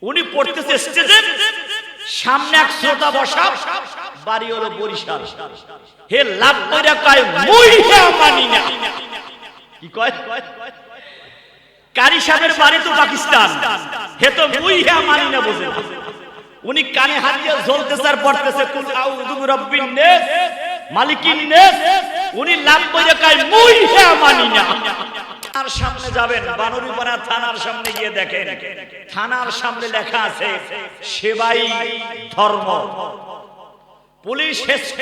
উনি পড়তেছে স্টেজে, সামনে এক শ্রোতা বসা, বাড়ি হলো বরিশাল। হে লাভ কইরা কয় মুই হে মানি না। কি কয়? কারি সাহেবের বাড়ি তো পাকিস্তান, হে তো মুই হে মানি না বুঝে। উনি কানে হাত দিয়ে ঝলতেছে আর পড়তেছে কুল আউযু বিরাব্বিন নাস মালিকিন নাস। উনি লাভ কইরা কয় মুই হে মানি না। আর সামনে যাবেন, বানুরীপাড়া থানার সামনে গিয়ে দেখেন, থানার সামনে লেখা আছে সেবাই ধর্ম। পুলিশ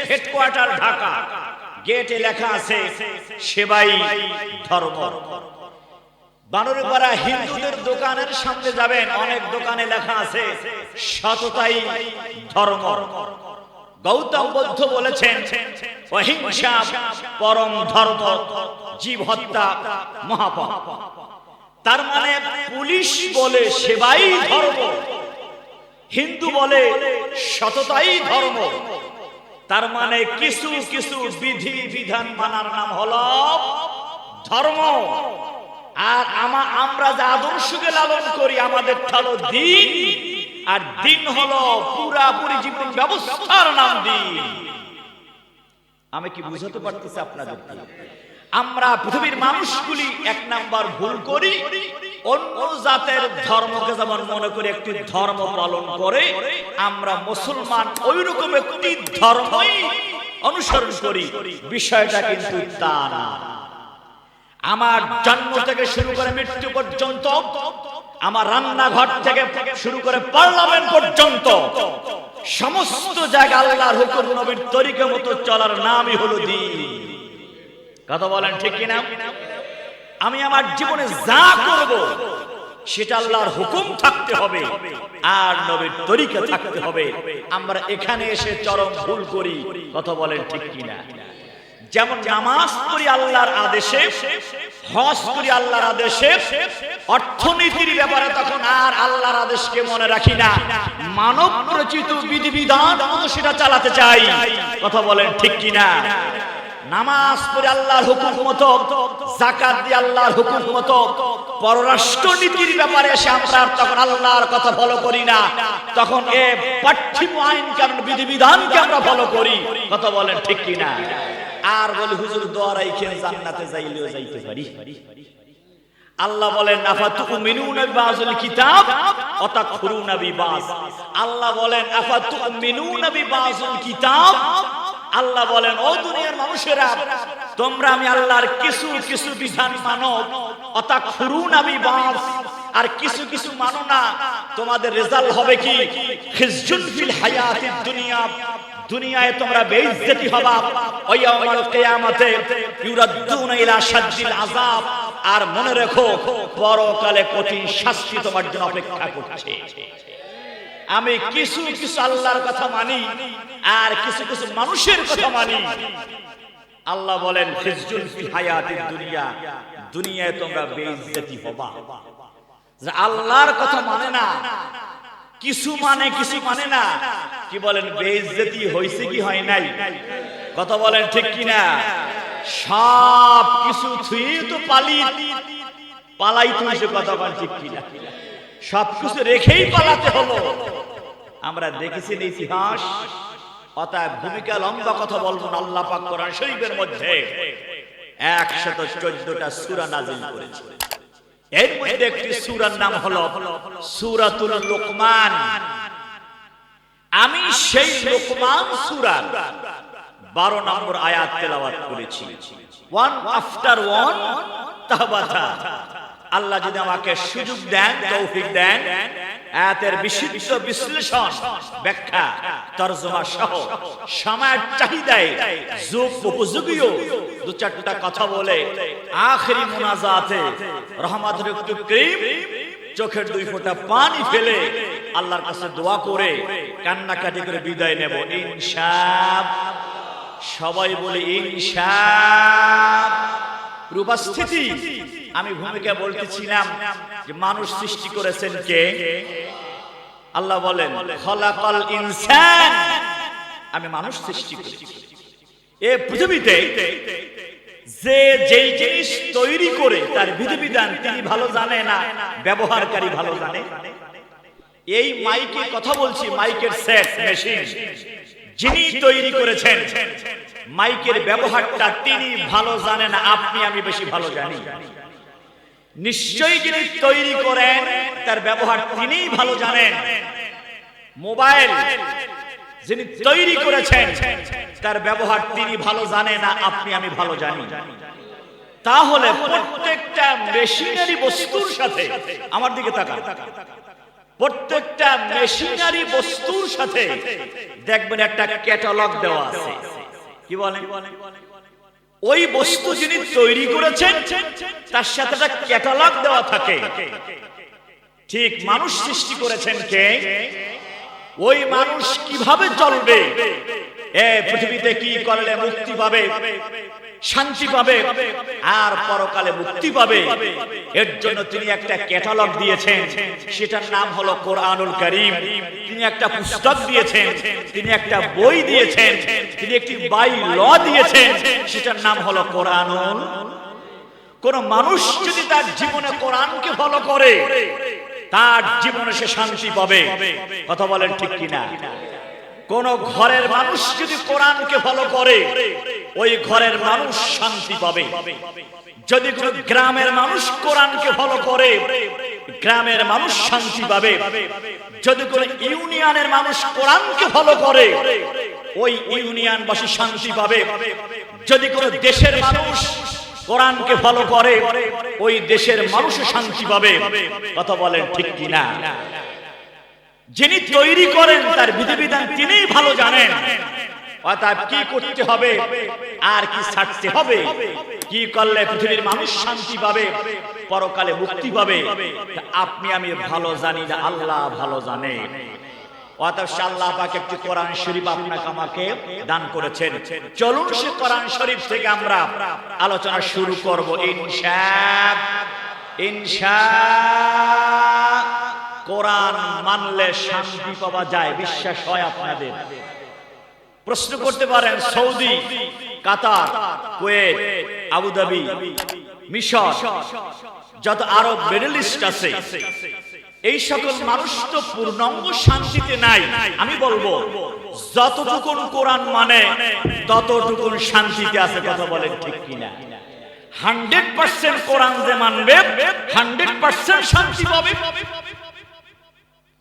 হেডকোয়ার্টার ঢাকা, গেটে লেখা আছে সেবাই ধর্ম। বানুরীপাড়া হিন্দুদের দোকানের সামনে যাবেন, অনেক দোকানে লেখা আছে সততাই ধর্ম। গৌতম বুদ্ধ বলেছেন অহিংসা পরম ধর্ম, জীব হত্যা মহাপাপ। তার মানে পুলিশ বলে সেবাই ধর্ম, হিন্দু বলে সততাই ধর্ম। তার মানে কিছু কিছু বিধি বিধান মানার নাম হলো ধর্ম। আর আমরা যে আদর্শকে লালন করি আমাদের হলো দিন, আর দিন হলো পুরাপুরি জীবন ব্যবস্থার নাম দিন। আমি কি বুঝাতে পারতেছি আপনাদেরকে? আমরা পৃথিবীর মানুষগুলি এক নাম্বার ভুল করি, অন্য জাতের ধর্মকে যেমন মনে করি একটি ধর্ম পালন করে, আমরা মুসলমান ওই রকম একটি ধর্মই অনুসরণ করি। বিষয়টা কিন্তু তা না। আমার জন্ম থেকে শুরু করে মৃত্যু পর্যন্ত, আমার রান্নাঘর থেকে শুরু করে পার্লামেন্ট পর্যন্ত সমস্ত জায়গায় আল্লাহর হুকুম নবীর তরিকা মতো চলার নামই হলো দ্বীন। কথা বলেন ঠিক কিনা? আমি আমার জীবনে যা করব সেটা আল্লাহর হুকুম থাকতে হবে আর নবীর তরিকা থাকতে হবে। আমরা এখানে এসে চরম ভুল করি। কথা বলেন ঠিক কিনা? যেমন নামাজ পড়ি আল্লাহর আদেশে, হজ করি আল্লাহর আদেশে, অর্থনীতির ব্যাপারে তখন আর আল্লাহর আদেশকে মনে রাখি না, মানব রচিত বিধিবিধান সেটা চালাতে চাই। কথা বলেন ঠিক কিনা? নামাজ পড়ে আল্লাহর হুকুম মতো, যাকাত দিয়ে আল্লাহর হুকুম মতো, পররাষ্ট্র নীতির ব্যাপারে এসে আমরা তখন আল্লাহর কথা ফলো করি না, তখন এ পার্থিব আইন কারণ বিধিবিধানকে আমরা ফলো করি। কথা বলেন ঠিক কিনা? আর বলি হুজুর দোয়া রাখেন জান্নাতে যাইলেও যাইতে পারি। আল্লাহ বলেন আফাতুমিনুনা বিবাযিল কিতাব ওয়া তাকফুরুনা বিবায। আল্লাহ বলেন আফাতুমিনুনা বিবাযিল কিতাব। আল্লাহ বলেন ও দুনিয়ার মানুষেরা, তোমরা আমি আল্লাহর কিছু কিছু বিধান মানো, ওয়া তাকফুরুনা বিবায, আর কিছু কিছু মানো না। তোমাদের রেজাল্ট হবে কি? খিজুন ফিল হায়াতিদ দুনিয়া, দুনিয়ায় তোমরা বেইজ্জতি হবা, ওয়া ইয়াউমাল কিয়ামাতে ইউরাদ্দুনা ইলা শাদ্দিল আযাব। আর মনে রেখো পরকালে কঠিন শাস্তি তোমার জন্য অপেক্ষা করছে। আমি কিছু কিছু আল্লাহর কথা মানি আর কিছু কিছু মানুষের কথা মানি। আল্লাহ বলেন খিজুন ফিল হায়াতিদ দুনিয়া, দুনিয়ায় তোমরা বেইজ্জতি হবা। যে আল্লাহর কথা মানে না, কিছু মানে কিছু মানে না, কি বলেন বেইজ্জতি হইছে কি হয় নাই? কথা বলেন ঠিক কিনা? সব কিছু থুই তো পালাই তুইছে। কথা বলেন ঠিক কিনা? সব কিছু রেখেই পালাতে হলো। আমরা দেখেছি ইতিহাস, অতএব ভূমিকা লম্বা কথা বলবো না। আল্লাহ পাক কোরআন শরীফের মধ্যে 114টা সূরা নাযিল করেছে। এর মধ্যে একটি সূরার নাম হলো সূরাতুল লুকমান। আমি সেই লুকমান সূরার 12 নম্বর আয়াত তেলাওয়াত করেছি। ওয়ান আফটার ওয়ান তাহবাতা। আল্লাহ যদি আমাকে সুযোগ দেন, তৌফিক দেন, আয়াতের বিশুদ্ধ বিশ্লেষণ, ব্যাখ্যা, তরজমা সহ সময়ের চাহিদায় যুগ উপযোগীও 2-4টা কথা বলে আখেরি মুনাজাতে রহমাতুল করিম চোখের 2 ফোঁটা পানি ফেলে আল্লাহর কাছে দোয়া করে কান্নাকাটি করে বিদায় নেব ইনশাআল্লাহ। সবাই বলে ইনশাআল্লাহ। উপস্থিতি আমি ভূমিকা বলতেছিলাম যে মানুষ সৃষ্টি করেছেন কে? আল্লাহ বলেন খলাকাল ইনসান, আমি মানুষ সৃষ্টি করেছি। এই পৃথিবীতে যে যেই জিনিস তৈরি করে তার বিধিবিধান তিনি ভালো জানে না, ব্যবহারকারী ভালো জানে। এই মাইকে কথা বলছি, মাইকের সেট মেশিন যিনি তৈরি করেছেন, মাইকের ব্যবহারটা তিনি ভালো জানেন, আপনি আমি বেশি ভালো জানি। নিশ্চয়ই যিনি তৈরি করেন তার ব্যবহার তিনিই ভালো জানেন। মোবাইল যিনি তৈরি করেছেন তার ব্যবহার তিনি ভালো জানেন না, আপনি আমি ভালো জানি। তাহলে প্রত্যেকটা মেশিনারি বস্তুর সাথে, আমার দিকে তাকান, প্রত্যেকটা মেশিনারি বস্তুর সাথে দেখবেন একটা ক্যাটালগ দেওয়া আছে। কি বলেন? ওই বস্তু যিনি তৈরি করেছেন তার সাথে একটা ক্যাটালগ দেওয়া থাকে। ঠিক মানুষ সৃষ্টি করেছেন কে? ওই মানুষ কিভাবে চলবে, পৃথিবীতে কি করলে মুক্তি পাবে, শান্তি পাবে আর পরকালে মুক্তি পাবে, এর জন্য তিনি একটা ক্যাটালগ দিয়েছেন, সেটার নাম হলো কোরআনুল কারীম। তিনি একটা পুস্তক দিয়েছেন, তিনি একটা বই দিয়েছেন, তিনি একটি বাই ল দিয়েছেন, সেটার নাম হলো কোরআনুল। কোন মানুষ যদি তার জীবনে কোরআনকে ফলো করে তার জীবনে সে শান্তি পাবে। কথা বলেন ঠিক কিনা? কোন ঘরের মানুষ যদি কোরআনকে ফলো করে ওই ঘরের মানুষ শান্তি পাবে। যদি কোন গ্রামের মানুষ কোরআনকে ফলো করে গ্রামের মানুষ শান্তি পাবে। যদি কোন ইউনিয়নের মানুষ কোরআনকে ফলো করে ওই ইউনিয়নবাসী শান্তি পাবে। যদি কোন দেশের মানুষ কোরআনকে ফলো করে ওই দেশের মানুষ শান্তি পাবে। কথা বলেন ঠিক কিনা? যিনি তৈরি করেন তার বিধিবিধান তিনিই ভালো জানেন। অতএব কি করতে হবে আর কি ছাড়তে হবে, কি করলে পৃথিবীর মানুষ শান্তি পাবে, পরকালে মুক্তি পাবে, আপনি আমি ভালো জানি না, আল্লাহ ভালো জানে। অতএব আল্লাহ পাক একটি কোরআন শরীফ আপনাকে আমাকে দান করেছেন। চলুন সে কোরআন শরীফ থেকে আমরা আলোচনা শুরু করব ইনশাআল্লাহ। কোরআন মানলে শান্তি পাওয়া যায়, বিশ্বাস হয় আপনাদের? প্রশ্ন করতে পারেন, সৌদি, কাতার, কুয়েত, আবুধাবি, মিশর, যত আরব মিডল ইস্ট আছে, এই সকল মানুষ তো পূর্ণাঙ্গ শান্তিতে নাই। আমি বলবো যতটুকুন কোরআন মানে ততটুকুন শান্তিতে আছে। কথা বলেন ঠিক কিনা? 100% কোরআন যে মানবে 100% শান্তি পাবে।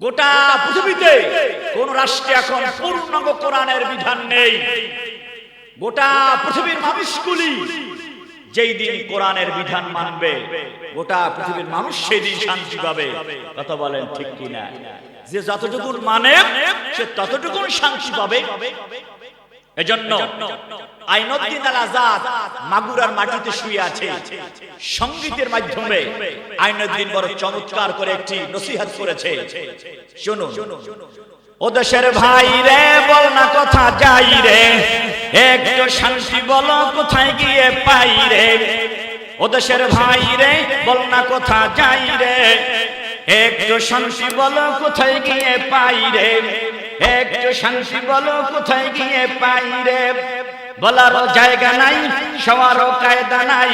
গোটা পৃথিবীতে কোন রাষ্ট্রে এখন পূর্ণাঙ্গ কোরআনের বিধান নেই। গোটা পৃথিবীর মানুষগুলি যেই দিন কোরআনের বিধান মানবে গোটা পৃথিবীর মানুষ সেই দিন শান্তি পাবে। কথা বলেন ঠিক কিনা? যে যতটুকু মানে সে ততটুকু শান্তি পাবে। এজন্য আইনুদ্দিন আল আজাদ মাগুরার মাটিতে শুয়ে আছে। সঙ্গীতের মাধ্যমে আইনুদ্দিন বড় চমৎকার করে একটি নসিহত করেছে। শুনুন। ও দেশের ভাই রে, বল না কথা যাই রে, একটু শান্তি বলো কোথায় গিয়ে পাই রে। ও দেশের ভাই রে, বল না কথা যাই রে, একটু শান্তি বলো কোথায় গিয়ে পাই রে, একটু শান্তি বলো কোথায় গিয়ে পাই রে। বলারও জায়গা নাই, সবারও কায়দা নাই,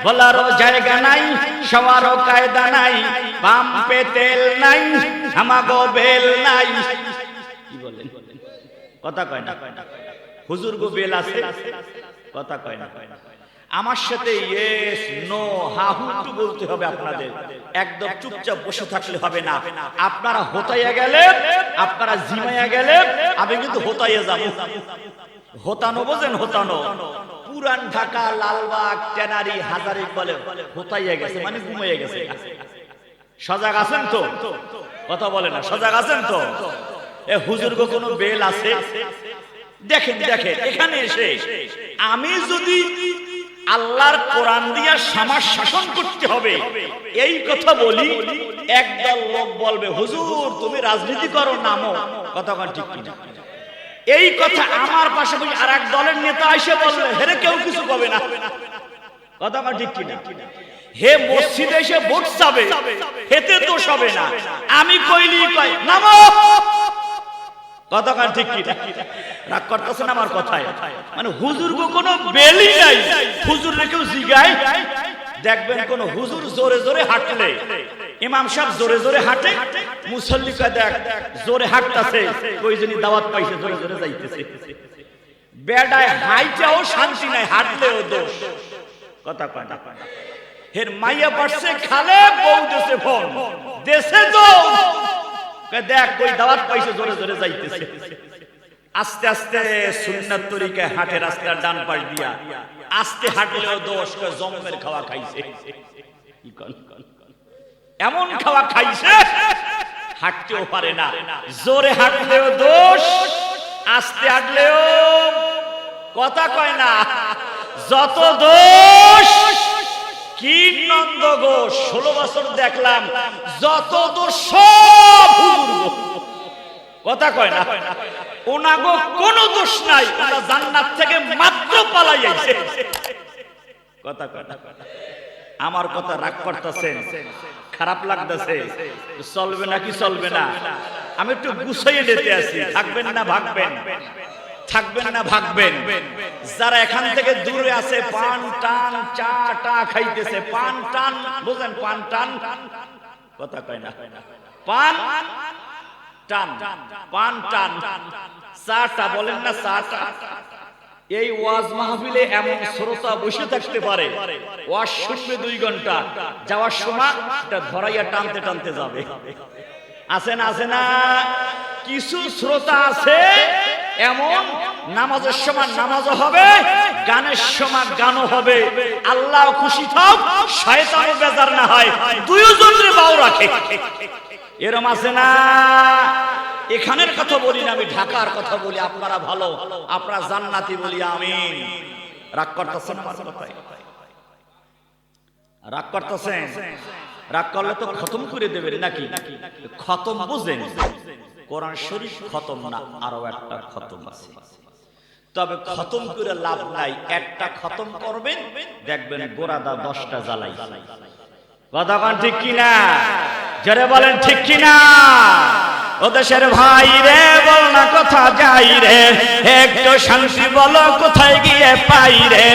বলারও জায়গা নাই, সবারও কায়দা নাই, পাম্পে তেল নাই, আমাগো বেল নাই। কি বলেন? কথা কয় না? হুজুর গো বেল আছে? কথা কয় না? আমার সাথে ইয়েস নো হা হুটু বলতে হবে আপনাদের। একদম চুপচাপ বসে থাকলে হবে না। আপনারা হোতাইয়া গেলে, আপনারা জিমাইয়া গেলে আমি কিন্তু হোতাইয়া যাব। হোতানো বোঝেন? হোতানো পুরান ঢাকা, লালবাগ, টেনারি, হাজারী বলে হোতাইয়া গেছে মানে ঘুমাইয়া গেছে। সজাগ আছেন তো? কথা বলে না, সজাগ আছেন তো? এ হুজুর গো কোনো বেল আছে? দেখেন দেখেন, এখানে এসে আমি যদি আল্লাহর কোরআন দিয়া সমাজ শাসন করতে হবে এই কথা বলি, একদল লোক বলবে হুজুর তুমি রাজনীতি করো, নামো। কথা ঠিক কিনা? এই কথা আমার পাশে আর এক দলের নেতা এসে বললে হেরে কেউ কিছু পাবে না। কথা ঠিক কিনা? হে মসজিদে এসে ভোট চাবে, হেতে দোষ হবে না। আমি কইলি কয় নামো। কথা ঠিক কিনা? রাগ করতেছেন আমার কথায়? মানে হুজুর গো কোনো বেলই নাই। হুজুর কেউ জিগায় দেখবেন কোন হুজুর জোরে জোরে হাঁটলে ইমাম সাহেব জোরে জোরে হাঁটে, মুসল্লিকে দেখ জোরে হাঁটতেছে, ওই জন্য দাওয়াত পাইছে, জোরে জোরে যাইতেছে। বেডায় হাইটাও শান্তি নাই, হাঁটলেও দোষ। কথা কয় না, হের মাইয়া পারছে খালে, বউ দেশে ফোন দেশে তো দেখ ওই দাওয়াত পাইছে, জোরে জোরে যাইতেছে। আস্তে আস্তে সুন্নাত তরিকায় হাঁটে, রাস্তার ডান পাশ দিয়া আস্তে হাঁটলেও দোষ, জমের খাওয়া খাইছে। এমন খাওয়া খাইছে হাঁটতেও পারে না, জোরে হাঁটলেও দোষ, আস্তে হাঁটলেও কথা কয় না, যত দোষ। কি নন্দ গো, 16 বছর দেখলাম, যত দোষ সব হুজুর। কথা কয় না, ওনাগো কোনো দোষ নাই, ওরা জান্নাত থেকে মাত্র পালাই আইছে। কথা কয় না, আমার কথা রাগ করতেছেন, খারাপ লাগতেছে, চলবে নাকি চলবে না? আমি একটু গুছাইয়ে নিতে আসি, থাকবেন না ভাগবেন, থাকবেন না ভাগবেন। যারা এখান থেকে দূরে আছে, পান টান চা টা খাইতেছে, পান টান বুঝেন, পান টান কথা কয় না, পান টান পান টান চা টা বলেন না, চা টা। এই ওয়াজ মাহফিলে এমন শ্রোতা বসে থাকতে পারে, ওয়াজ শুনবে 2 ঘন্টা, যাওয়ার সময় এটা ধরাইয়া টানতে টানতে যাবে। আছে না, আছে না? কিছু শ্রোতা আছে এমন, নামাজের সময় নামাজও হবে, গানের সময় গানও হবে, আল্লাহ খুশি থাক, শয়তানও বেজার না হয়, দুইজনের বাও রাখে। এরম আছে না? এখানের কথা বলি না, আমি ঢাকার কথা বলি। আপনারা ভালো, আপনারা জান্নাতি বলি আমিন। রাগ করতেছেন আমার কথায়? রাগ করতেছেন? রাগ করলে তো খতম করে দেবেন নাকি? খতম বুঝেন, কোরআন শরীফ খতম না, আরো একটা খতম আছে। তবে খতম করে লাভ নাই, একটা খতম করবেন, দেখবেন গোরাদা 10টা জ্বালাই। কথা বলেন ঠিক কিনা? যারা বলেন ঠিক কিনা? ও দেশের ভাই রে, বল না কথা যাই রে, একটু শান্তি বলো কোথায় গিয়ে পাই রে,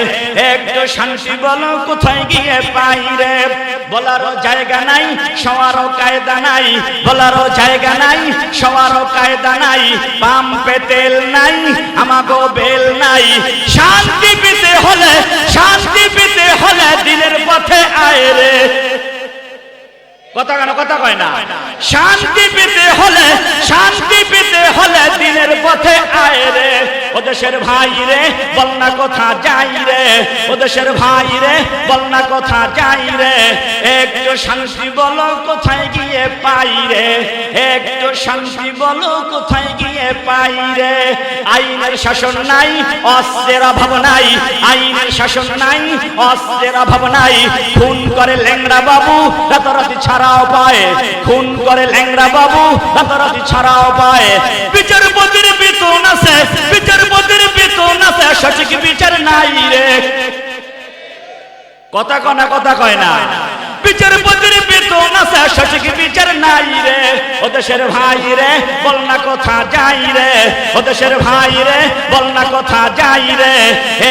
একটু শান্তি বলো কোথায় গিয়ে পাই রে। বলারও জায়গা নাই, সবারও কায়দা নাই, বলারও জায়গা নাই, সবারও কায়দা নাই, পাম্পে তেল নাই, আমাগো বেল নাই। শান্তি পেতে হলে, শান্তি পেতে হলে দিনের পথে আয় রে। কথা কেন কথা কয় না? শান্তি পেতে হলে, শান্তি পেতে হলে দিনের পথে আয় রে। ও দেশের ভাই রে, বল না কথা যাই রে, ও দেশের ভাই রে, বল না কথা যাই রে। একটু শান্তি বলো কোথায় গিয়ে পাই রে, একটু শান্তি বলো কোথায় গিয়ে পাই রে। আইনের শাসন নাই, অস্ত্রের অভাব নাই, আইনের শাসন নাই, অস্ত্রের অভাব নাই। খুন করে ল্যাংড়া বাবু, রাতারাতি ছাড়াও পায়, খুন করে ল্যাংড়া বাবু, রাতারাতি ছাড়াও পায়। বিচারপতির বেতন আছে, বিচারপতির বেতন আছে, সঠিক বিচার নাই রে। কথা কয় না, কথা কয় না? বিচারপতির বেতন আছে, সঠিক বিচার নাই রে। ও দেশের ভাই রে, বল না কথা যাই রে, ও দেশের ভাই রে, বল না কথা যাই রে।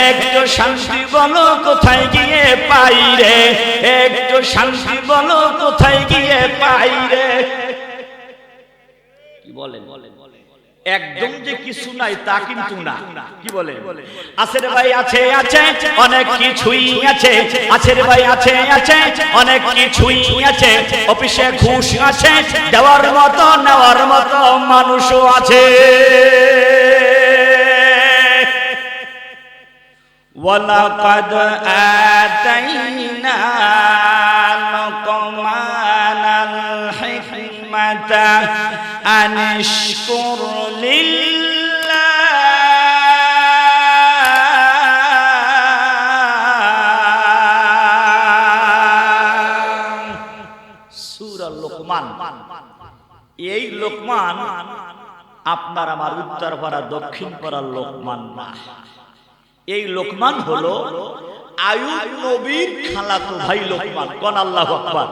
একটু শান্তি বলো কোথায় গিয়ে পাই রে, একটু শান্তি বলো কোথায় গিয়ে পাই রে। কি বলেন? একদম যে কিছু নাই তা কিন্তু না। কি বলে? আছে রে ভাই, আছে আছে অনেক কিছুই আছে, আছে রে ভাই, আছে আছে অনেক কিছুই আছে। অফিসে ঘুষ আছে, দেওয়ার মতো নেওয়ার মতো মানুষও আছে। ওয়ালাকাদ আতাইনা লুকমানাল হিকমাতা আনিশকুর লিল্লাহ। সূরা লোকমান। এই লোকমান আপনার আমার উত্তর পাড়া দক্ষিণ পাড়ার লোকমান না। এই লোকমান হলো আয়ুব নবীর খালাতো ভাই লোকমান। কোন আল্লাহু আকবার।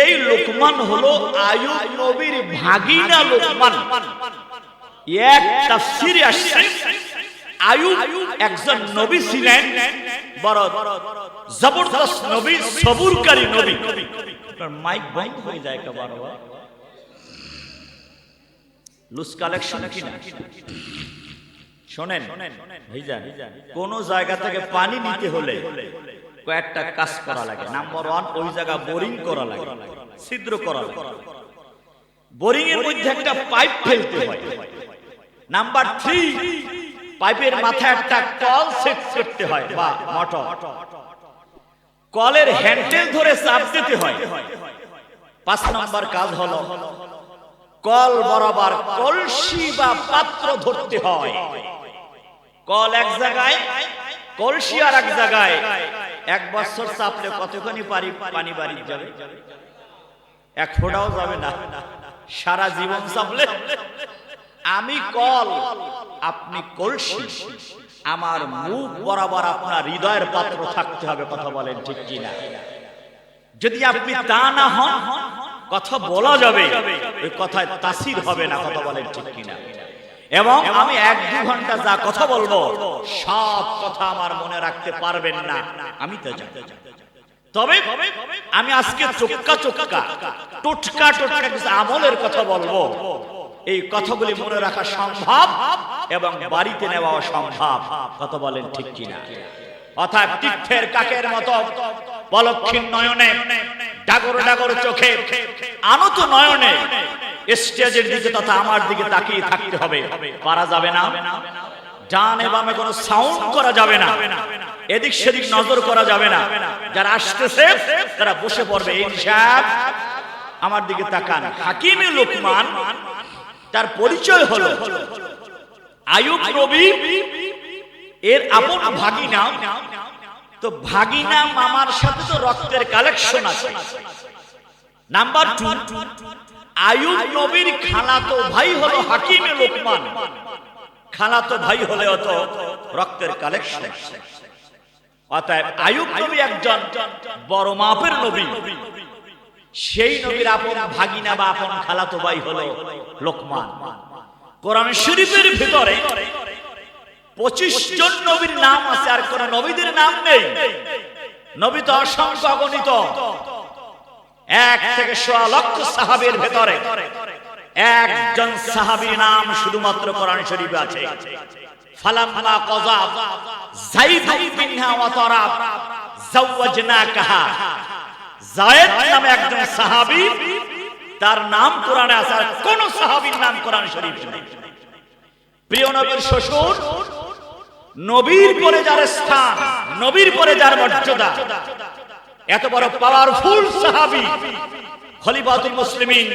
এই লোকমান হলো আয়ুব নবীর ভাগিনা লোকমান। এক তাফসীরে আসছে আইয়ুব একজন নবী ছিলেন, বড় জবরদস্ত নবী, সবুরকারী নবী। মাইক বন্ধ হয়ে যায় একবার, লুজ কালেকশন কিনা শোনেন ভাইজান, কোন জায়গা থেকে পানি নিতে হলে কয়েকটা কাজ করা লাগে। নাম্বার 1, ওই জায়গা বোরিং করা লাগে, ছিদ্র করা লাগে। বোরিং এর মধ্যে একটা পাইপ ফেলতে হয়। নাম্বার 3, পাইপের মাথায় একটা কল সেট করতে হয় বা মোটর। কলের হ্যান্ডেল ধরে চাপ দিতে হয়। 5 নম্বর কাজ হলো কল বরাবর কলসি বা পাত্র ধরতে হয়। কল এক জায়গায়, কলসি আর এক জায়গায়। 1 বছর চাপলে কতখানি পানি বাড়ি যাবে? 1 ফোঁটাও যাবে না। সারা জীবন চাপলে আমি কল, আপনি কলসি, আমার মুখ বরাবর আপনার হৃদয়ের পাত্র থাকতে হবে। কথা বলেন ঠিক কিনা? যদি আপনি তা না হন, কথা বলা যাবে, ওই কথায় তাসির হবে না। কথা বলেন ঠিক কিনা? এবং আমি 1-2 ঘন্টা যা কথা বলবো, সব কথা আমার মনে রাখতে পারবেন না, আমি তো জানি। তবে আমি আজকে টোটকা টোটকা কিছু আমলের কথা বলবো। এই কথাগুলি মনে রাখা সম্ভব এবং বাড়িতে নেওয়া সম্ভব। কথা বলেন ঠিক কিনা? অর্থাৎ তীর্থের কাকের মতো পলক্ষীন নয়নে, ডাগর ডাগর চোখে, আনত নয়নে স্টেজের দিকে তথা আমার দিকে তাকিয়ে থাকতে হবে। পারা যাবে না। ডানে বামে কোনো সাউন্ড করা যাবে না, এদিক সেদিক নজর করা যাবে না। যারা আসতেছে তারা বসে পড়বে। ইনশাআল্লাহ আমার দিকে তাকান। হাকিমে লোকমান, তার পরিচয় হলো আইয়ুব নবী এর আপন ভাগিনা। তো ভাগিনা মামার সাথে তো রক্তের কালেকশন আছে। নাম্বার 2, আইয়ুব নবীর খালাতো ভাই হলো হাকিমে লোকমান। খালাতো ভাই হলে তো রক্তের কালেকশন। অতএব আইয়ুব নবী একজন বড় মাপের নবী। সেই নবীর আপন ভাগিনা বা আপন খালাতো ভাই হলো লোকমান। কোরআন শরীফের ভিতরে 25 জন নবীর নাম আছে, আর কোন নবীদের নাম নেই। নবী তো অসংখ্য অগণিত। 1 থেকে 100 লক্ষ সাহাবীর ভিতরে একজন সাহাবীর নাম শুধুমাত্র কোরআন শরীফে আছে। ফালাম্মা কাযা যায়েদ বিনহা ওয়া তারাব যাওয়াজনাকাহা। যায়েদ নামে একজন সাহাবী, তার নাম কোরআনে আছে, আর কোন সাহাবীর নাম কোরআন শরীফে নেই। প্রিয় নবীর শ্বশুর, নবীর পরে যার স্থান, নবীর পরে যার মর্যাদা, এত বড় পাওয়ারফুল সাহাবী খলিফাতুল মুসলিমিন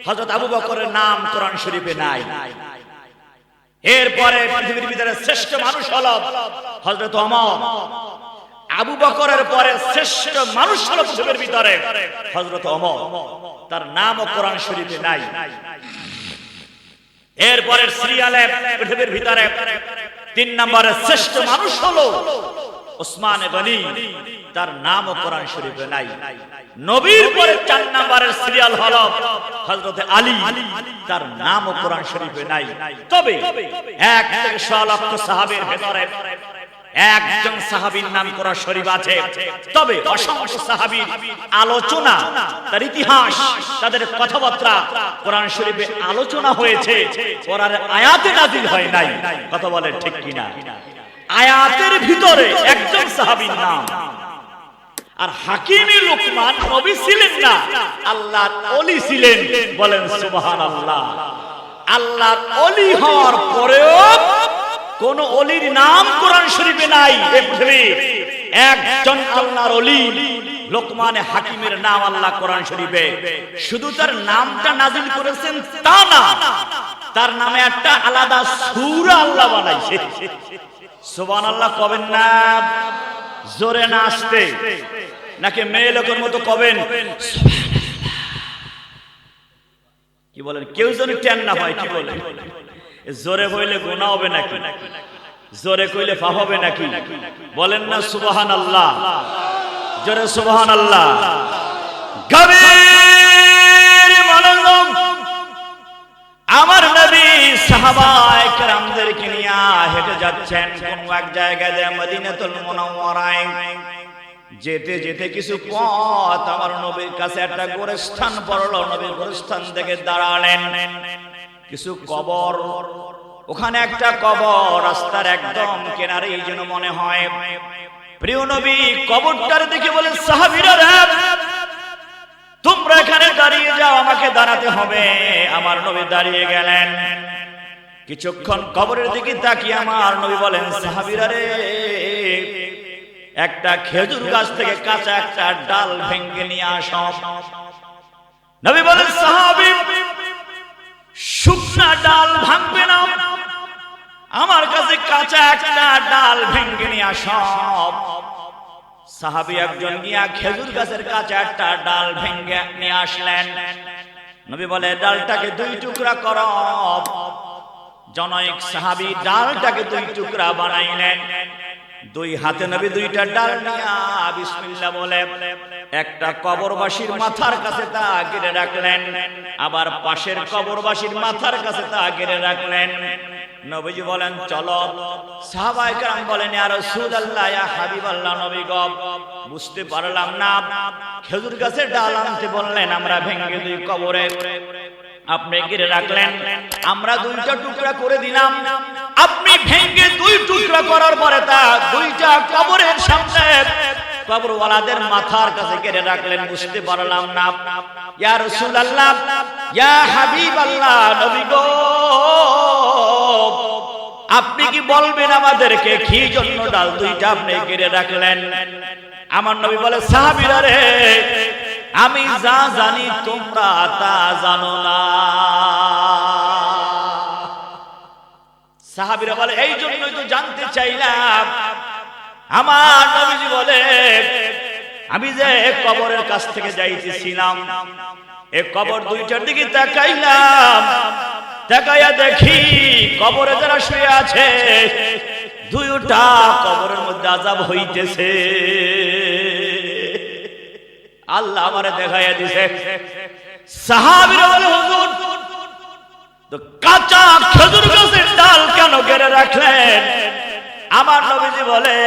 হযরত আবু বকরের নাম কোরআন শরীফে নাই। এরপরে পৃথিবীর ভিতরে শ্রেষ্ঠ মানুষ হলো হযরত ওমর। আবু বকরের পরে শ্রেষ্ঠ মানুষ হলো পৃথিবীর ভিতরে হযরত ওমর, তার নামও কোরআন শরীফে নাই। এরপরের সিরিয়ালে পৃথিবীর ভিতরে 3 নম্বরে শ্রেষ্ঠ মানুষ হলো ওসমান গনি, তার নামও কোরআন শরীফে নাই। নবীর পরে 4 নম্বরের সিরিয়াল হলো হযরত আলী, তার নামও কোরআন শরীফে নাই। তবে 1 থেকে 100 লক্ষ সাহাবীর ভিতরে একজন সাহাবীর নাম কোরআন শরীফ আছে। তবে অসংখ্য সাহাবীর আলোচনা, তার ইতিহাস, তাদের কথাবার্তা কোরআন শরীফে আলোচনা হয়েছে, কোরআনের আয়াতে নাযিল হয় নাই। কথা বলেন ঠিক কিনা? আয়াতের ভিতরে একজন সাহাবীর নাম। আর হাকিমে লোকমান নবী ছিলেন না, আল্লাহর ওলি ছিলেন। বলেন সুবহানাল্লাহ। আল্লাহর ওলি হওয়ার পরেও কোন ওলির নাম কোরআন শরীফে নাই। একজন আল্লাহর ওলি লোকমান হাকিমের নাম আল্লাহ কোরআন শরীফে শুধু তার নামটা নাযিল করেছেন তা না, তার নামে একটা আলাদা সূরা আল্লাহ বানাইছে। সুবহানাল্লাহ কবেন না? জোরে না আসতে, নাকি মেয়ে লোকের মতো কবেন কি বলেন? কেউ যেন টেন না হয়। কি বলেন? জোরে কইলে গুনাহ হবে নাকি? জোরে কইলে পাপ হবে নাকি? বলেন না সুবহানাল্লাহ। জোরে সুবহানাল্লাহ। গভীর মনোযোগ। আমার নবী সাহাবায়ে কেরামদেরকে নিয়ে হেঁটে যাচ্ছে। যাচ্ছেন কোন এক জায়গায় মদিনাতুল মুনাওয়ারায় যেতে যেতে কিছু পথ আমার নবীর কাছে একটা গোরস্থান পড়লো। নবীর গোরস্থান থেকে দাঁড়ালেন, কিছু কবর, ওখানে একটা কবর রাস্তার একদম কিনারেই যেন মনে হয়। প্রিয় নবী কবরটার দিকে বলে, সাহাবীরা রে, তোমরা এখানে দাঁড়িয়ে যাও, আমাকে দাঁড়াতে হবে। আমার নবী দাঁড়িয়ে গেলেন। কিছুক্ষণ কবরের দিকে তাকিয়ে আমার নবী বলেন, সাহাবীরা রে, একটা খেজুর গাছ থেকে কাঁচা একটা ডাল ভেঙে নিয়ে আসো। নবী বলেন, সাহাবী, শুকনা ডাল ভাঙবে না, আমার কাছে কাঁচা একটা ডাল ভেঙে নিয়ে আসো। সাহাবী একজন গিয়া খেজুর গাছের কাঁচা একটা ডাল ভেঙে নিয়ে আসলেন। নবী বলে, ডালটাকে দুই টুকরা করো। জনৈক সাহাবী ডালটাকে দুই টুকরা বানাইলেন। দুই হাতে নবী দুইটা ডাল নিয়া বিসমিল্লাহ বলে একটা কবরবাসীর মাথার কাছে তা গেড়ে রাখলেন, আবার পাশের কবরবাসীর মাথার কাছে তা গেড়ে রাখলেন। নবীজি বলেন, চলো। সাহাবায়ে কেরাম বলেন, ইয়া রাসূলুল্লাহ, ইয়া হাবিবাল্লাহ, নবী গো, বুঝতে পারলাম না, খেজুর গাছের ডাল আনতে বললেন, আমরা ভেঙে দুই কবরে আপনি গিরে রাখলেন, আমরা দুইটা টুকরা করে দিলাম। আপনি ভেঙে দুই টুকরা করার পরে তা দুইটা কবরের সামনে কবরওয়ালাদের মাথার কাছে গিরে রাখলেন, বুঝতে পারলাম না। ইয়া রাসূলুল্লাহ, ইয়া হাবিবাল্লাহ, নবী গো, আপনি কি বলবেন আমাদেরকে কি জন্য ডাল দুইটা আপনি গিরে রাখলেন? আমার নবী বলে, সাহাবীরা রে, আমি যা জানি তোমরা তা জানো না। সাহাবীরা বলে, এই জন্যই তো জানতে চাইলাম। আমার নবীজি বলে, আমি যে কবরের কাছ থেকে যাইতেছিলাম, এই কবর দুইটার দিকে তাকাইলাম, তাকাইয়া দেখি কবরে যারা শুয়ে আছে দুইটা কবরের মধ্যে আযাব হইতেছে। আল্লাহ আমারে দেখাইয়া দিছে। সাহাবীরা বলে, হুজুর, তো কাঁচা খেজুর গাছের ডাল কেন গেড়ে রাখলেন? আমার নবীজি বলে,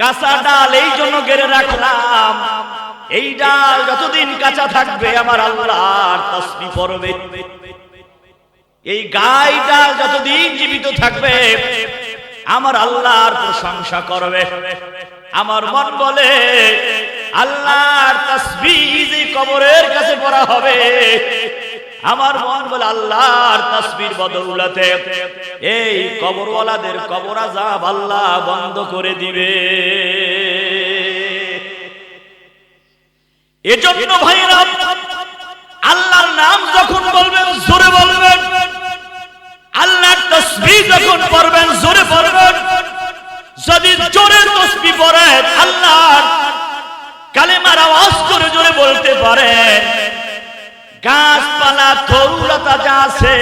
কাঁচা ডাল এই জন্য গেড়ে রাখলাম, এই ডাল যতদিন কাঁচা থাকবে আমার আল্লাহর তাসবিহ পড়বে। এই গাই ডাল যতদিন জীবিত থাকবে আমার আল্লাহর প্রশংসা করবে। আমার মন বলে, আল্লাহর তাসবিহ যে কবরের কাছে পড়া হবে, আমার মন বলে আল্লাহর তাসবিহর বদৌলতে এই কবরওয়ালাদের কবর আযাব আল্লাহ বন্ধ করে দিবে। এজন্য ভাইরা, আল্লাহর নাম যখন বলবেন জোরে বলবেন, আল্লাহর তাসবিহ যখন পড়বেন জোরে পড়বেন। যদি জোরে তাসবিহ পড়েন, আল্লাহর কালেমার আওয়াজ করে জোরে বলতে পারেন, গাছপালা তরুলতা যা আছে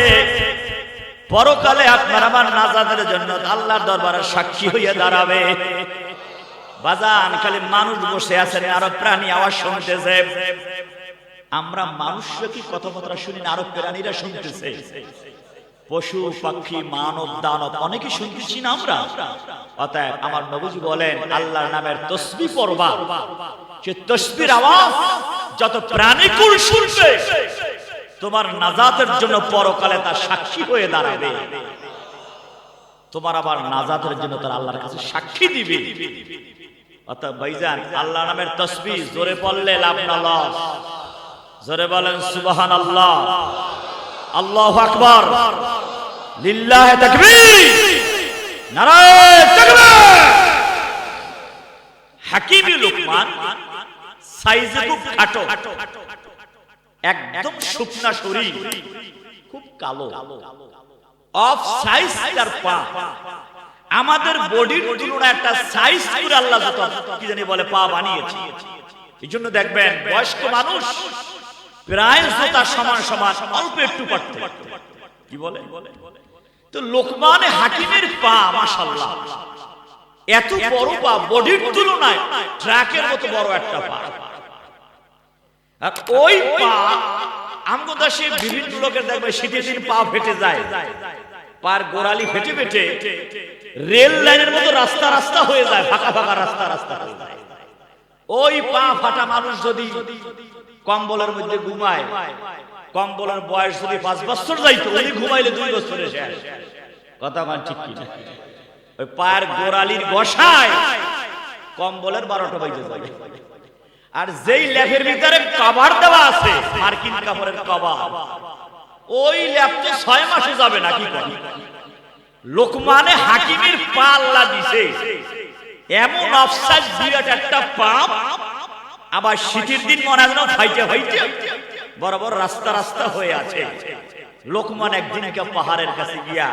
পরকালে আপনার আমার নাজাতের জন্য আল্লাহর দরবারে সাক্ষী হয়ে দাঁড়াবে। বাজান, খালি মানুষ বসে আছেন, আরো প্রাণী আওয়াজ শুনতেছে। আমরা মানুষরা কি কথাবার্তা শুনি না, আরো প্রাণীরা শুনতেছে। পশু পাখি মানব দানব অনেকে শুনতেছি না আমরা। অতএব আমার নবীজি বলেন, আল্লাহর নামের তাসবিহ পড়বা, সে তাসবিহর আওয়াজ যত প্রাণীকুল শুনবে তোমার নাজাতের জন্য পরকালে তা সাক্ষী হয়ে দাঁড়াবে। তোমার আবার নাজাতের জন্য তার আল্লাহর কাছে সাক্ষী দিবে। অতএব ভাইজান, আল্লাহর নামের তাসবিহ জোরে পড়লে লাভ না লস। জোরে বলেন সুবহানাল্লাহ, আল্লাহু আকবার, লিল্লাহি তাকবীর, নারায়ে তাকবীর। হাকিমে লুকমান সাইজে খুব খাটো, একদম শুকনা শরীর, খুব কালো, অফ সাইজ তার পা। আমাদের বডির তুলনায় একটা সাইজ করে আল্লাহ যত কি জানি বলে পা বানিয়েছে। এইজন্য দেখবেন বয়স্ক মানুষ প্রায় জোতা সমান সমান, অল্প একটু পার্থক্য। কি বলে? তো লোকমানে হাকিমের পা মাশাআল্লাহ এত বড় পা, বডির তুলনায় ট্রাকের মতো বড় একটা পা। আর ওই পা আমগো দেশে বিভিন্ন লোকের দেখবে শীতের দিন পা ফেটে যায়, পার গোড়ালি ফেটে ফেটে রেল লাইনের মতো রাস্তা রাস্তা হয়ে যায়, ফাঁকা ফাঁকা রাস্তা রাস্তা হয়ে যায়। ওই পা ফাটা মানুষ যদি কম্বলের মধ্যে ঘুমায়, কম্বলের বয়স যদি 5 বছর যাইতো, ওই ঘুমাইলে 2 বছরে শেষ। কথা মান ঠিক কি না? ওই পায়ের গোড়ালির বসায় কম্বলের 12টা বাজে যাবে। আর যেই ল্যাপের ভিতরে কভার দেওয়া আছে, মার্কিন কাপড়ের কভার, ওই ল্যাপ তো 6 মাসে যাবে না। কি করে লোকমানে হাকিমের পা আল্লাহ দিছে এমন অফসাইড বিরাট একটা পাপ, আবার শীতের দিন মনে হয় ফাইটে ফাইটে বড় বড় রাস্তা রাস্তা হয়ে আছে। লোকমান একদিনকে পাহাড়ের কাছে গিয়া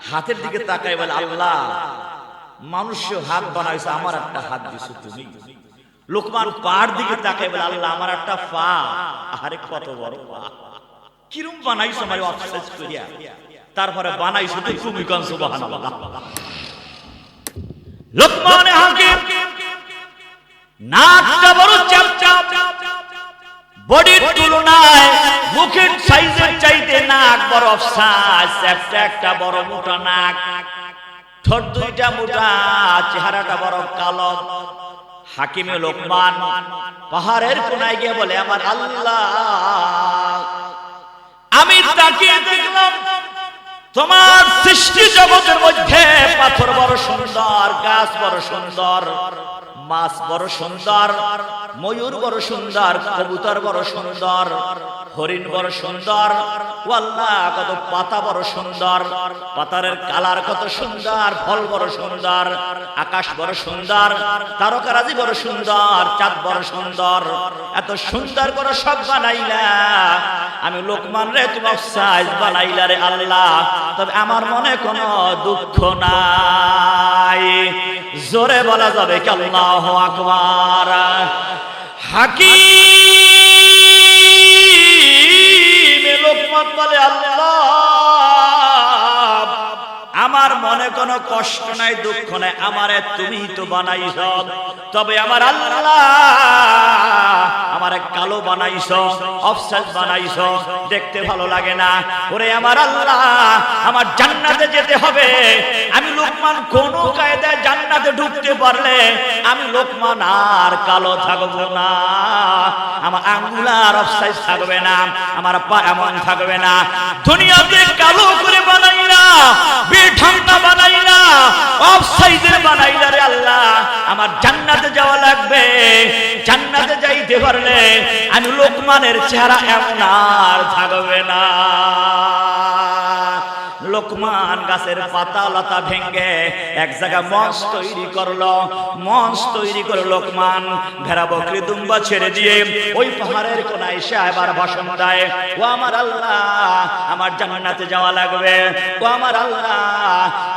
হাতের দিকে তাকায় বলে, আল্লাহ মানুষ হাত বানাইছে, আমার একটা হাত দিছো তুমি। লোকমান পাহাড় দিকে তাকায় বলে, আল্লাহ আমার একটা পা, আরে কত বড় পা, কিরম বানাইছো আমার অফসাইড করিয়া, তারপরে বানাইছো তো তুমি কোন সুবহানাল্লাহ। লোকমান হাকিম নাকটা বড় চাপচাপ, বডির তুলনায় মুখের সাইজের চাইতে নাক বড় অফসাইজ, একটা বড় মোটা নাক, ঠোঁট দুইটা মোটা, চেহারাটা বড় কালো। হাকিমে লোকমান পাহাড়ের কোনায় গিয়ে বলে, আমার আল্লাহ আমি তাকিয়ে দেখলাম তোমার সৃষ্টি জগতের মধ্যে পাথর বড় সুন্দর, গাছ বড় সুন্দর, মাছ বড় সুন্দর, ময়ূর বড় সুন্দর, কবুতর বড় সুন্দর, হরিণ বড় সুন্দর, ও আল্লাহ কত পাতা বড় সুন্দর, পাতার কালার কত সুন্দর, ফল বড় সুন্দর, আকাশ বড় সুন্দর, তারকারাজি বড় সুন্দর, চাঁদ বড় সুন্দর, এত সুন্দর করে সব বানাইলা, আমি লোকমান রে তোমার সাইজ বানাইলা রে আল্লাহ, তবে আমার মনে কোনো দুঃখ নাই। জোরে বলা যাবে কি আল্লাহু আকবার। হাকিম লোকমান বলে, আল্লাহ আমার মনে কোনো কষ্ট নাই, দুঃখ নাই, আমারে তুমি তো বানাইছ, তবে আমার আল্লাহ আমারে কালো বানাইছ, অফসাইজ বানাইছ, দেখতে ভালো লাগে না। ওরে আমার আল্লাহ আমার জান্নাতে যেতে হবে, আমি লোকমান কোন কায়দায় জান্নাতে ঢুকতে পারলে আমি লোকমান আর কালো থাকবো না, আমার আঙ্গুল আর অফসাইজ থাকবে না, আমার পা এমন থাকবে না। দুনিয়াতে কালো করে বানাই না, বেঠান্ডা বানাই না, অফসাইজের বানাই না রে আল্লাহ, আমার জান্নাতে যাওয়া লাগবে। জান্নাতে যাইতে পারলে আমি লোকমানের চেহারা এমন আর থাকবে না। লোকমান গাছের পাতা লতা ভেঙ্গে এক জায়গা মঞ্চ তৈরি করলো, মঞ্চ তৈরি করে লোকমান ভেড়া বকরি দুম্বা ছেড়ে দিয়ে ওই পাহাড়ের কোনায় এসে আবার ভাষণ দেয়, ও আমার আল্লাহ আমার জান্নাতে যাওয়া লাগবে, ও আমার আল্লাহ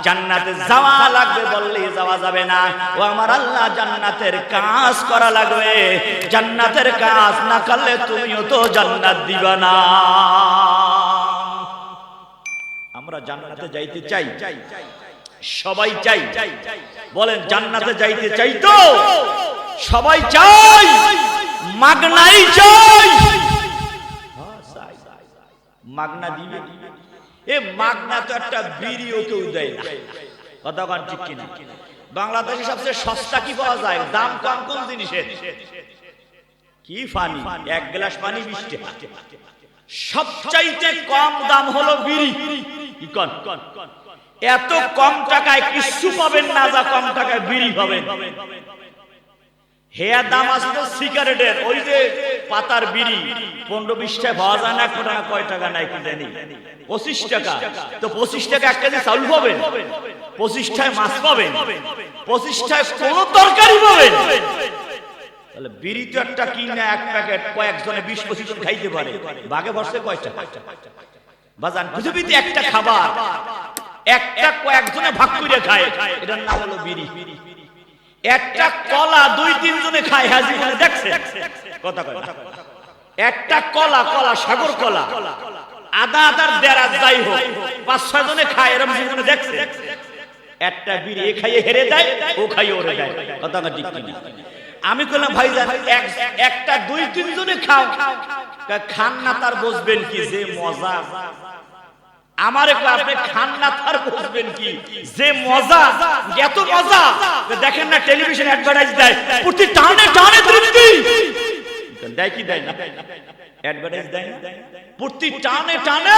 জান্নাতে যাওয়া লাগবে বললেই যাওয়া যাবে না, ও আমার আল্লাহ জান্নাতের কাজ করা লাগবে, জান্নাতের কাজ না করলে তুমিও তো জান্নাত দিবা না। আমরা জান্নাতে যাইতে চাই, সবাই চাই, বলেন জান্নাতে যাইতে চাই তো সবাই চাই, মাগনাই চাই, মাগনা দিবে। এ মাগনা তো একটা বিড়িও কেউ দেয় না, কথা কোন ঠিক কিনা? বাংলাদেশে সবচেয়ে সস্তা কি পাওয়া যায়, দাম কম কোন জিনিসের? কি পানি, 1 গ্লাস পানি 20 টাকা। সবচাইতে কম দাম হলো বিড়ি। এত কম টাকায় কিছু পাবেন না, যা কম টাকায় বিড়ি পাবেন। হেয়ার দাম আছে তো সিগারেটের, ওই যে পাতার বিড়ি 15-20 টাকা পাওয়া যায় না, কয় টাকা নাই কি জানি, 25 টাকা। তো 25 টাকা 1 কেজি চাউল পাবেন, 25 টাকায় মাছ পাবেন, 25 টাকায় কোন তরকারি পাবেন। তাহলে বিড়ি তো একটা কিনা 1 প্যাকেট কয়েকজনে 20-25 জন খাইতে পারে, ভাগে বসে কয়টা বাজান? পৃথিবীতে একটা খাবার একটা কয়েকজনে ভাগ করে খায়, এটার নাম হলো বিড়ি। একটা কলা 2-3 জনে খায়, হাজি বলে দেখছে কথা কয়। একটা কলা, কলা সাগর কলা আদার দেড়া যাই হোক 5-6 জনে খায়, এরকম জীবনে দেখছে। একটা বিড়ি এ খাইয়ে হেরে দেয়, ও খাইয়ে ওরে দেয়, কথা ঠিক কিনা? আমি বললাম ভাইজান একটা 2-3 জনে খাও, খান না তার বুঝবেন কি যে মজা। আমারে কয় আপনি খান না তার বুঝবেন কি যে মজা, এত মজা দেখেন না টেলিভিশন অ্যাডভার্টাইজ দেয় প্রতি টানে টানে তৃপ্তি দেয় কি দেয় না, অ্যাডভার্টাইজ দেয় না প্রতি টানে টানে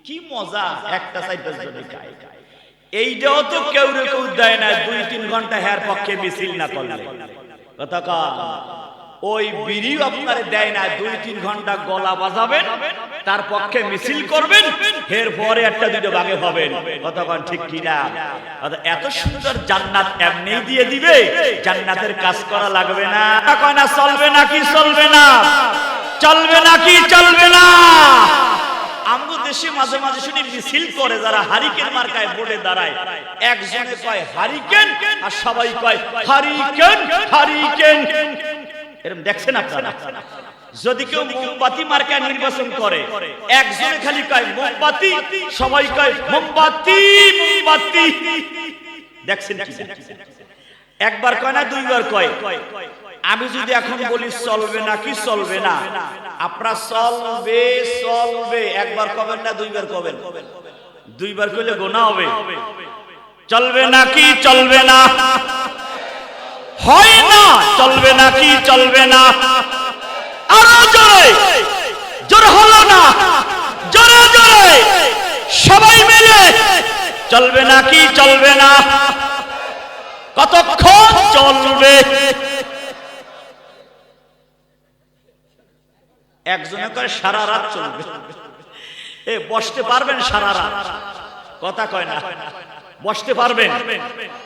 কি মজা, একটা সাইডে যদি খায় এইটাও তো কেউ কেউ দেয় না 2-3 ঘন্টা হেয়ার পক্ষে মিছিল না করলে কথা কা ওই বিড়িও আপনারে দেয় না 2-3 ঘন্টা গলা বাজাবেন তার পক্ষে মিছিল করবেন এর পরে একটা দুটো ভাগে হবেন কথা কোন ঠিক কি না। এত সুন্দর জান্নাত এমনি দিয়ে দিবে, জান্নাতের কাজ করা লাগবে না। কয় না চলবে নাকি চলবে না, চলবে নাকি চলবে না। আমগো দেশে মাঝে মাঝে শুনি মিছিল করে যারা হারিকেন মার্কায় বোর্ডে দাঁড়ায়, একজনে কয় হারিকেন আর সবাই কয় হারিকেন হারিকেন। এরকম দেখছেন আপনারা? যদি কেউ মোমবাতি মার্কায় নির্বাচন করে একজনে খালি কয় মোমবাতি, সবাই কয় মোমবাতি মোমবাতি। দেখছেন একবার কয় না দুইবার কয়। আমি যদি এখন বলি চলবে নাকি চলবে না, আপনারা চলবে চলবে একবার কবেন না দুইবার কবেন? দুইবার কইলে গোনা হবে। চলবে নাকি চলবে না, হয় না চলবে নাকি চলবে না। আরো জোরে, জোর হলো না, জোরে জোরে সবাই মিলে চলবে নাকি চলবে না। কতক্ষণ চলবে? একজনে করে সারা রাত চলবে। এ বসতে পারবেন সারা রাত? কথা কয় না, বসতে পারবেন?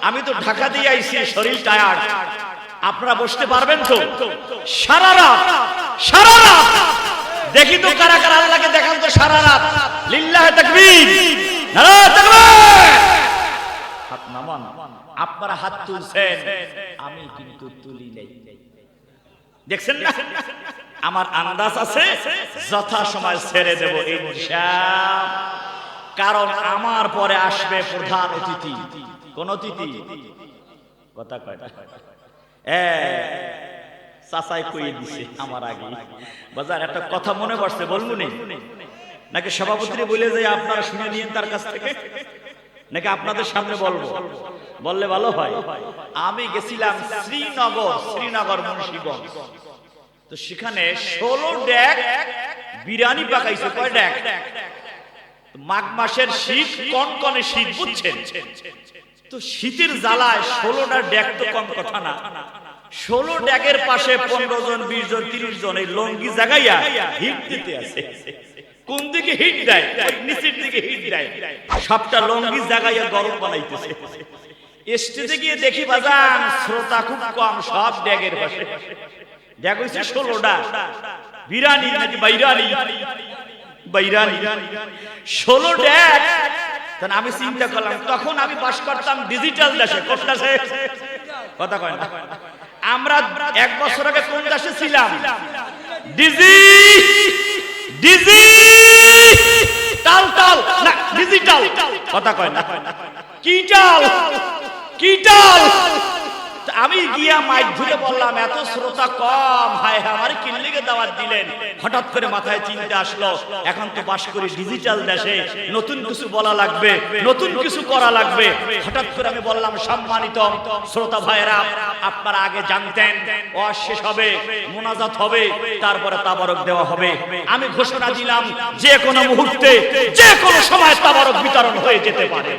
আমি তো ঢাকা দিয়ে আইছি, শরীর টায়ার্ড, আপনারা বসতে পারবেন তো সারা রাত? সারা রাত দেখি তো কারা কারা আল্লাহকে দেখান তো সারা রাত। লিল্লাহে তাকবীর, নারায়ে তাকবীর। হাত নামান। আপনারা হাত তুলছেন, আমি কিন্তু তুলি নাই। দেখছেন না? আমার আন্দাজ আছে যথা সময় ছেড়ে দেব ইনশাআল্লাহ। কারণ আমার পরে আসবে প্রধান অতিথি। কোন অতিথি? কথা কয় না, চাচাই কইয়ে দিছে আমার আগে। বাজার একটা কথা মনে পড়ছে, বলবো নাকি সভাপতি বলে যে আপনারা শুনে নিয়েন তার কাছ থেকে, নাকি আপনাদের সামনে বলবো? বললে ভালো হয়। আমি গেছিলাম শ্রীনগর মুন্সিগঞ্জ। তো সেখানে 16 ডেক বিরিয়ানি পাকাইছে। কয় ডেক? মাঘ মাসের শীত, কনকনে শীত, বুঝছেন তো শীতের জ্বালায় 16টা ডেক তো কম কথা না। 16 ডেকের পাশে 15 জন 20 জন 30 জন এই লঙ্গি জাগাইয়া হিট দিতে আছে। কোন দিকে হিট দেয়? নিচের দিকে হিট দেয়। সবটা লঙ্গি জাগাইয়া গরম বানাইতেছে। স্টেজে গিয়ে দেখি বাজান শ্রোতা খুব কম, সব ডেকের পাশে। দেখ হইছে 16টা বিরিয়ানি নাকি বাইরানি, বাইরানি 16 ডেক। তখন আমি চিন্তা করলাম, তখন আমি বাস করতাম ডিজিটাল দেশে। কোন দেশে? কথা কয় না। আমরা 1 বছর আগে কোন দেশে ছিলাম? ডিজিটাল না, ডিজিটাল। কথা কয় না, কিটাল কিটাল। আমি গিয়া মাইক ধরে বললাম এত শ্রোতা কম, হায় হায় আমার কি লিগে দাওয়াত দিলেন? হঠাৎ করে মাথায় চিন্তা আসলো, এখন তো বাস করি ডিজিটাল দেশে, নতুন কিছু বলা লাগবে, নতুন কিছু করা লাগবে। হঠাৎ করে আমি বললাম, সম্মানিত শ্রোতা ভাইরা, আপনারা আগে জানতেন ওয়াজ শেষ হবে, মোনাজাত হবে, তারপরে তাবারক দেওয়া হবে। আমি ঘোষণা দিলাম যে কোনো মুহূর্তে, যে কোনো সময় তাবারক বিতরণ হয়ে যেতে পারে।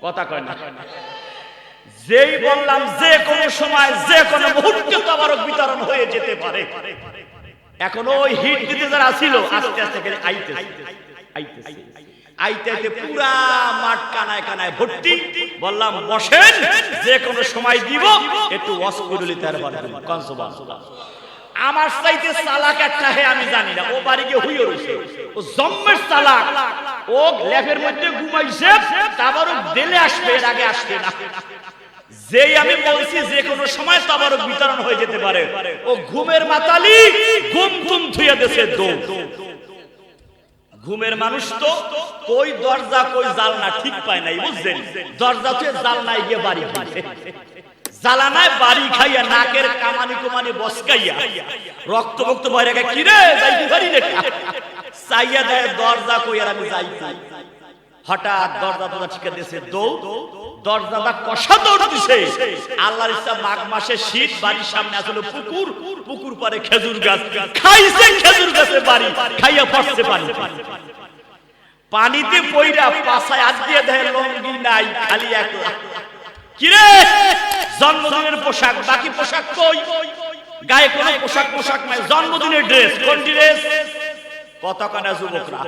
কথা কয় না? যেই বললাম যে কোনো সময়, যে কোনো মুহূর্তে তাবারক বিতরণ হয়ে যেতে পারে। এখন ওই হিট দিতে যারা ছিল আস্তে আস্তে করে আইতে পুরা মাঠ কানায় কানায় ভর্তি। বললাম বসেন, যে কোনো সময় দিব, একটু ওয়াজ করলি তার বাদ দিন। আমার চাইতে চালাক একটা হে আমি জানি না, ও বাড়ি গিয়ে হুইয়ে রইছে, ও জম্মের চালাক। ও ল্যাবের মধ্যে ঘুমাইছে, তাবারক দিলে আসবে, এর আগে আসবে না। যেই আমি বলছি যে কোনো সময় তাবারক বিতরণ হয়ে যেতে পারে, ও ঘুমের মাতালি ঘুম ঘুম থুইয়া দেশে দৌড়। ঘুমের মানুষ তো কই দরজা কই জালনা ঠিক পায় নাই, বুঝছেন? দরজা থেকে জালনায় গিয়ে বাড়ি খাইছে, জালানায় বাড়ি খাইয়া নাকের কামানি কুমানি বসকাইয়া রক্ত বক্ত ভরে গে, কি রে যাইতে পারি রে? চাইয়া দেয় দরজা কই আর আমি যাইছি। হঠাৎ দরজা ঠিক দিয়েছে, দরজাটা কষা দৌড় দিছে। আল্লাহর ইচ্ছা মাঘ মাসে শীত, বাড়ির সামনে আসলে পুকুর, পুকুর পারে খেজুর গাছ, খাইছে খেজুর গাছে বাড়ি, খাইয়া পড়ছে পানি। পানিতে পইরা পাছায় হাত দিয়ে দেয় লঙ্গি নাই, খালি একলা। কিরে জন্মদিনের পোশাক, বাকি পোশাক কই? গায়ে কোনো পোশাক নাই, জন্মদিনের ড্রেস। কোন ড্রেস? কতখানা যুবকরা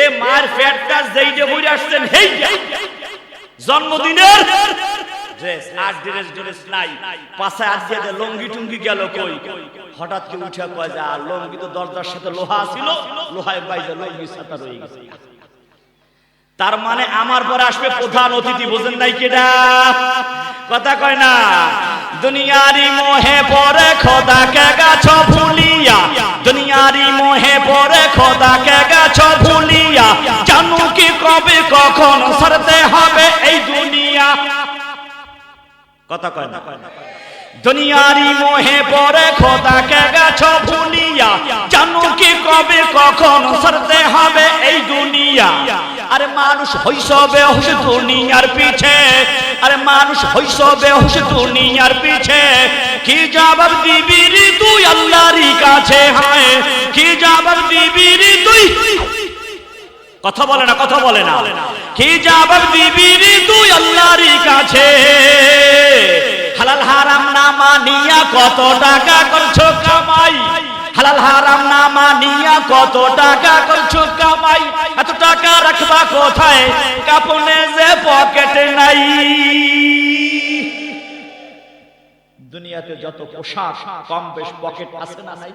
এ মার পেটটা যেইটা বইরে আসছেন হেই জন্মদিনের ড্রেস, আর ড্রেস নাই, পাছায় হাত দিয়ে দেয় লঙ্গি টুঙ্গি গেল কই? হঠাৎ কি উঠে কয় যা লঙ্গি তো দরজার সাথে লোহা ছিল, লোহায় বাইরে লঙ্গি ছাতা রয়ে গেছে। তার মানে আমার পরে আসবে প্রধান অতিথি, বোঝেন নাই কেডা? কথা কয় না। দুনিয়ারি মোহে পরে খোদাকে গেছ ভুলিয়া, দুনিয়ারি মোহে পরে খোদাকে গেছ ভুলিয়া, জানো কি কবে কখন ছাড়তে হবে এই দুনিয়া। কথা কয় না। দুনিয়ারি মোহে পরে খোদাকে গেছ ভুলিয়া, জানো কি কবে কখন ছাড়তে হবে এই দুনিয়া। আরে মানুষ হইছ বেহুশ দুনিয়ার পিছে, আরে মানুষ হইছ বেহুশ দুনিয়ার পিছে, কি জবাব দিবি রে তুই আল্লাহর কাছে? হায় কি জবাব দিবি রে তুই? কথা বলে না, কথা বলে না। কি জবাব দিবি রে তুই আল্লাহর কাছে? হালাল হারাম না মানিয়া কত টাকা করছো কামাই, হালাল হারাম না মানিয়া কত টাকা করছো কামাই, এত টাকা রাখবা কোথায়? কাপনে যে পকেটে নাই। দুনিয়াতে যত পোশাক কম বেশ পকেট আছে না নাই?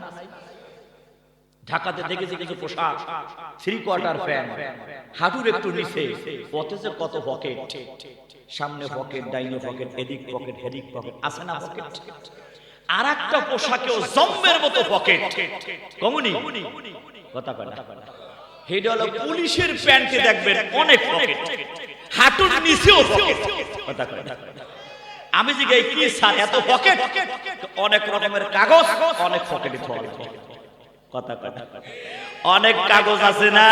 ঢাকাতে দেখেছি কিছু পোশাক 3 কোয়ার্টার প্যান্ট, হাঁটুর একটু নিচে, পথে যে কত পকেট, সামনে পকেট, ডাইনে পকেট, এদিক পকেট, হেদিক পকেট, আছে না পকেট? আর একটা পোশাকেও জম্মের মতো পকেট, কমনি কথা কয় না। হেডা হলো পুলিশের প্যান্টে দেখবেন অনেক পকেট, হাঁটুর নিচেও পকেট। কথা কয় না। আমি জিজ্ঞাসা কি স্যার এত পকেট? অনেক রকমের কাগজ অনেক পকেটে থাকে। কথা কয় না। অনেক কাগজ আছে না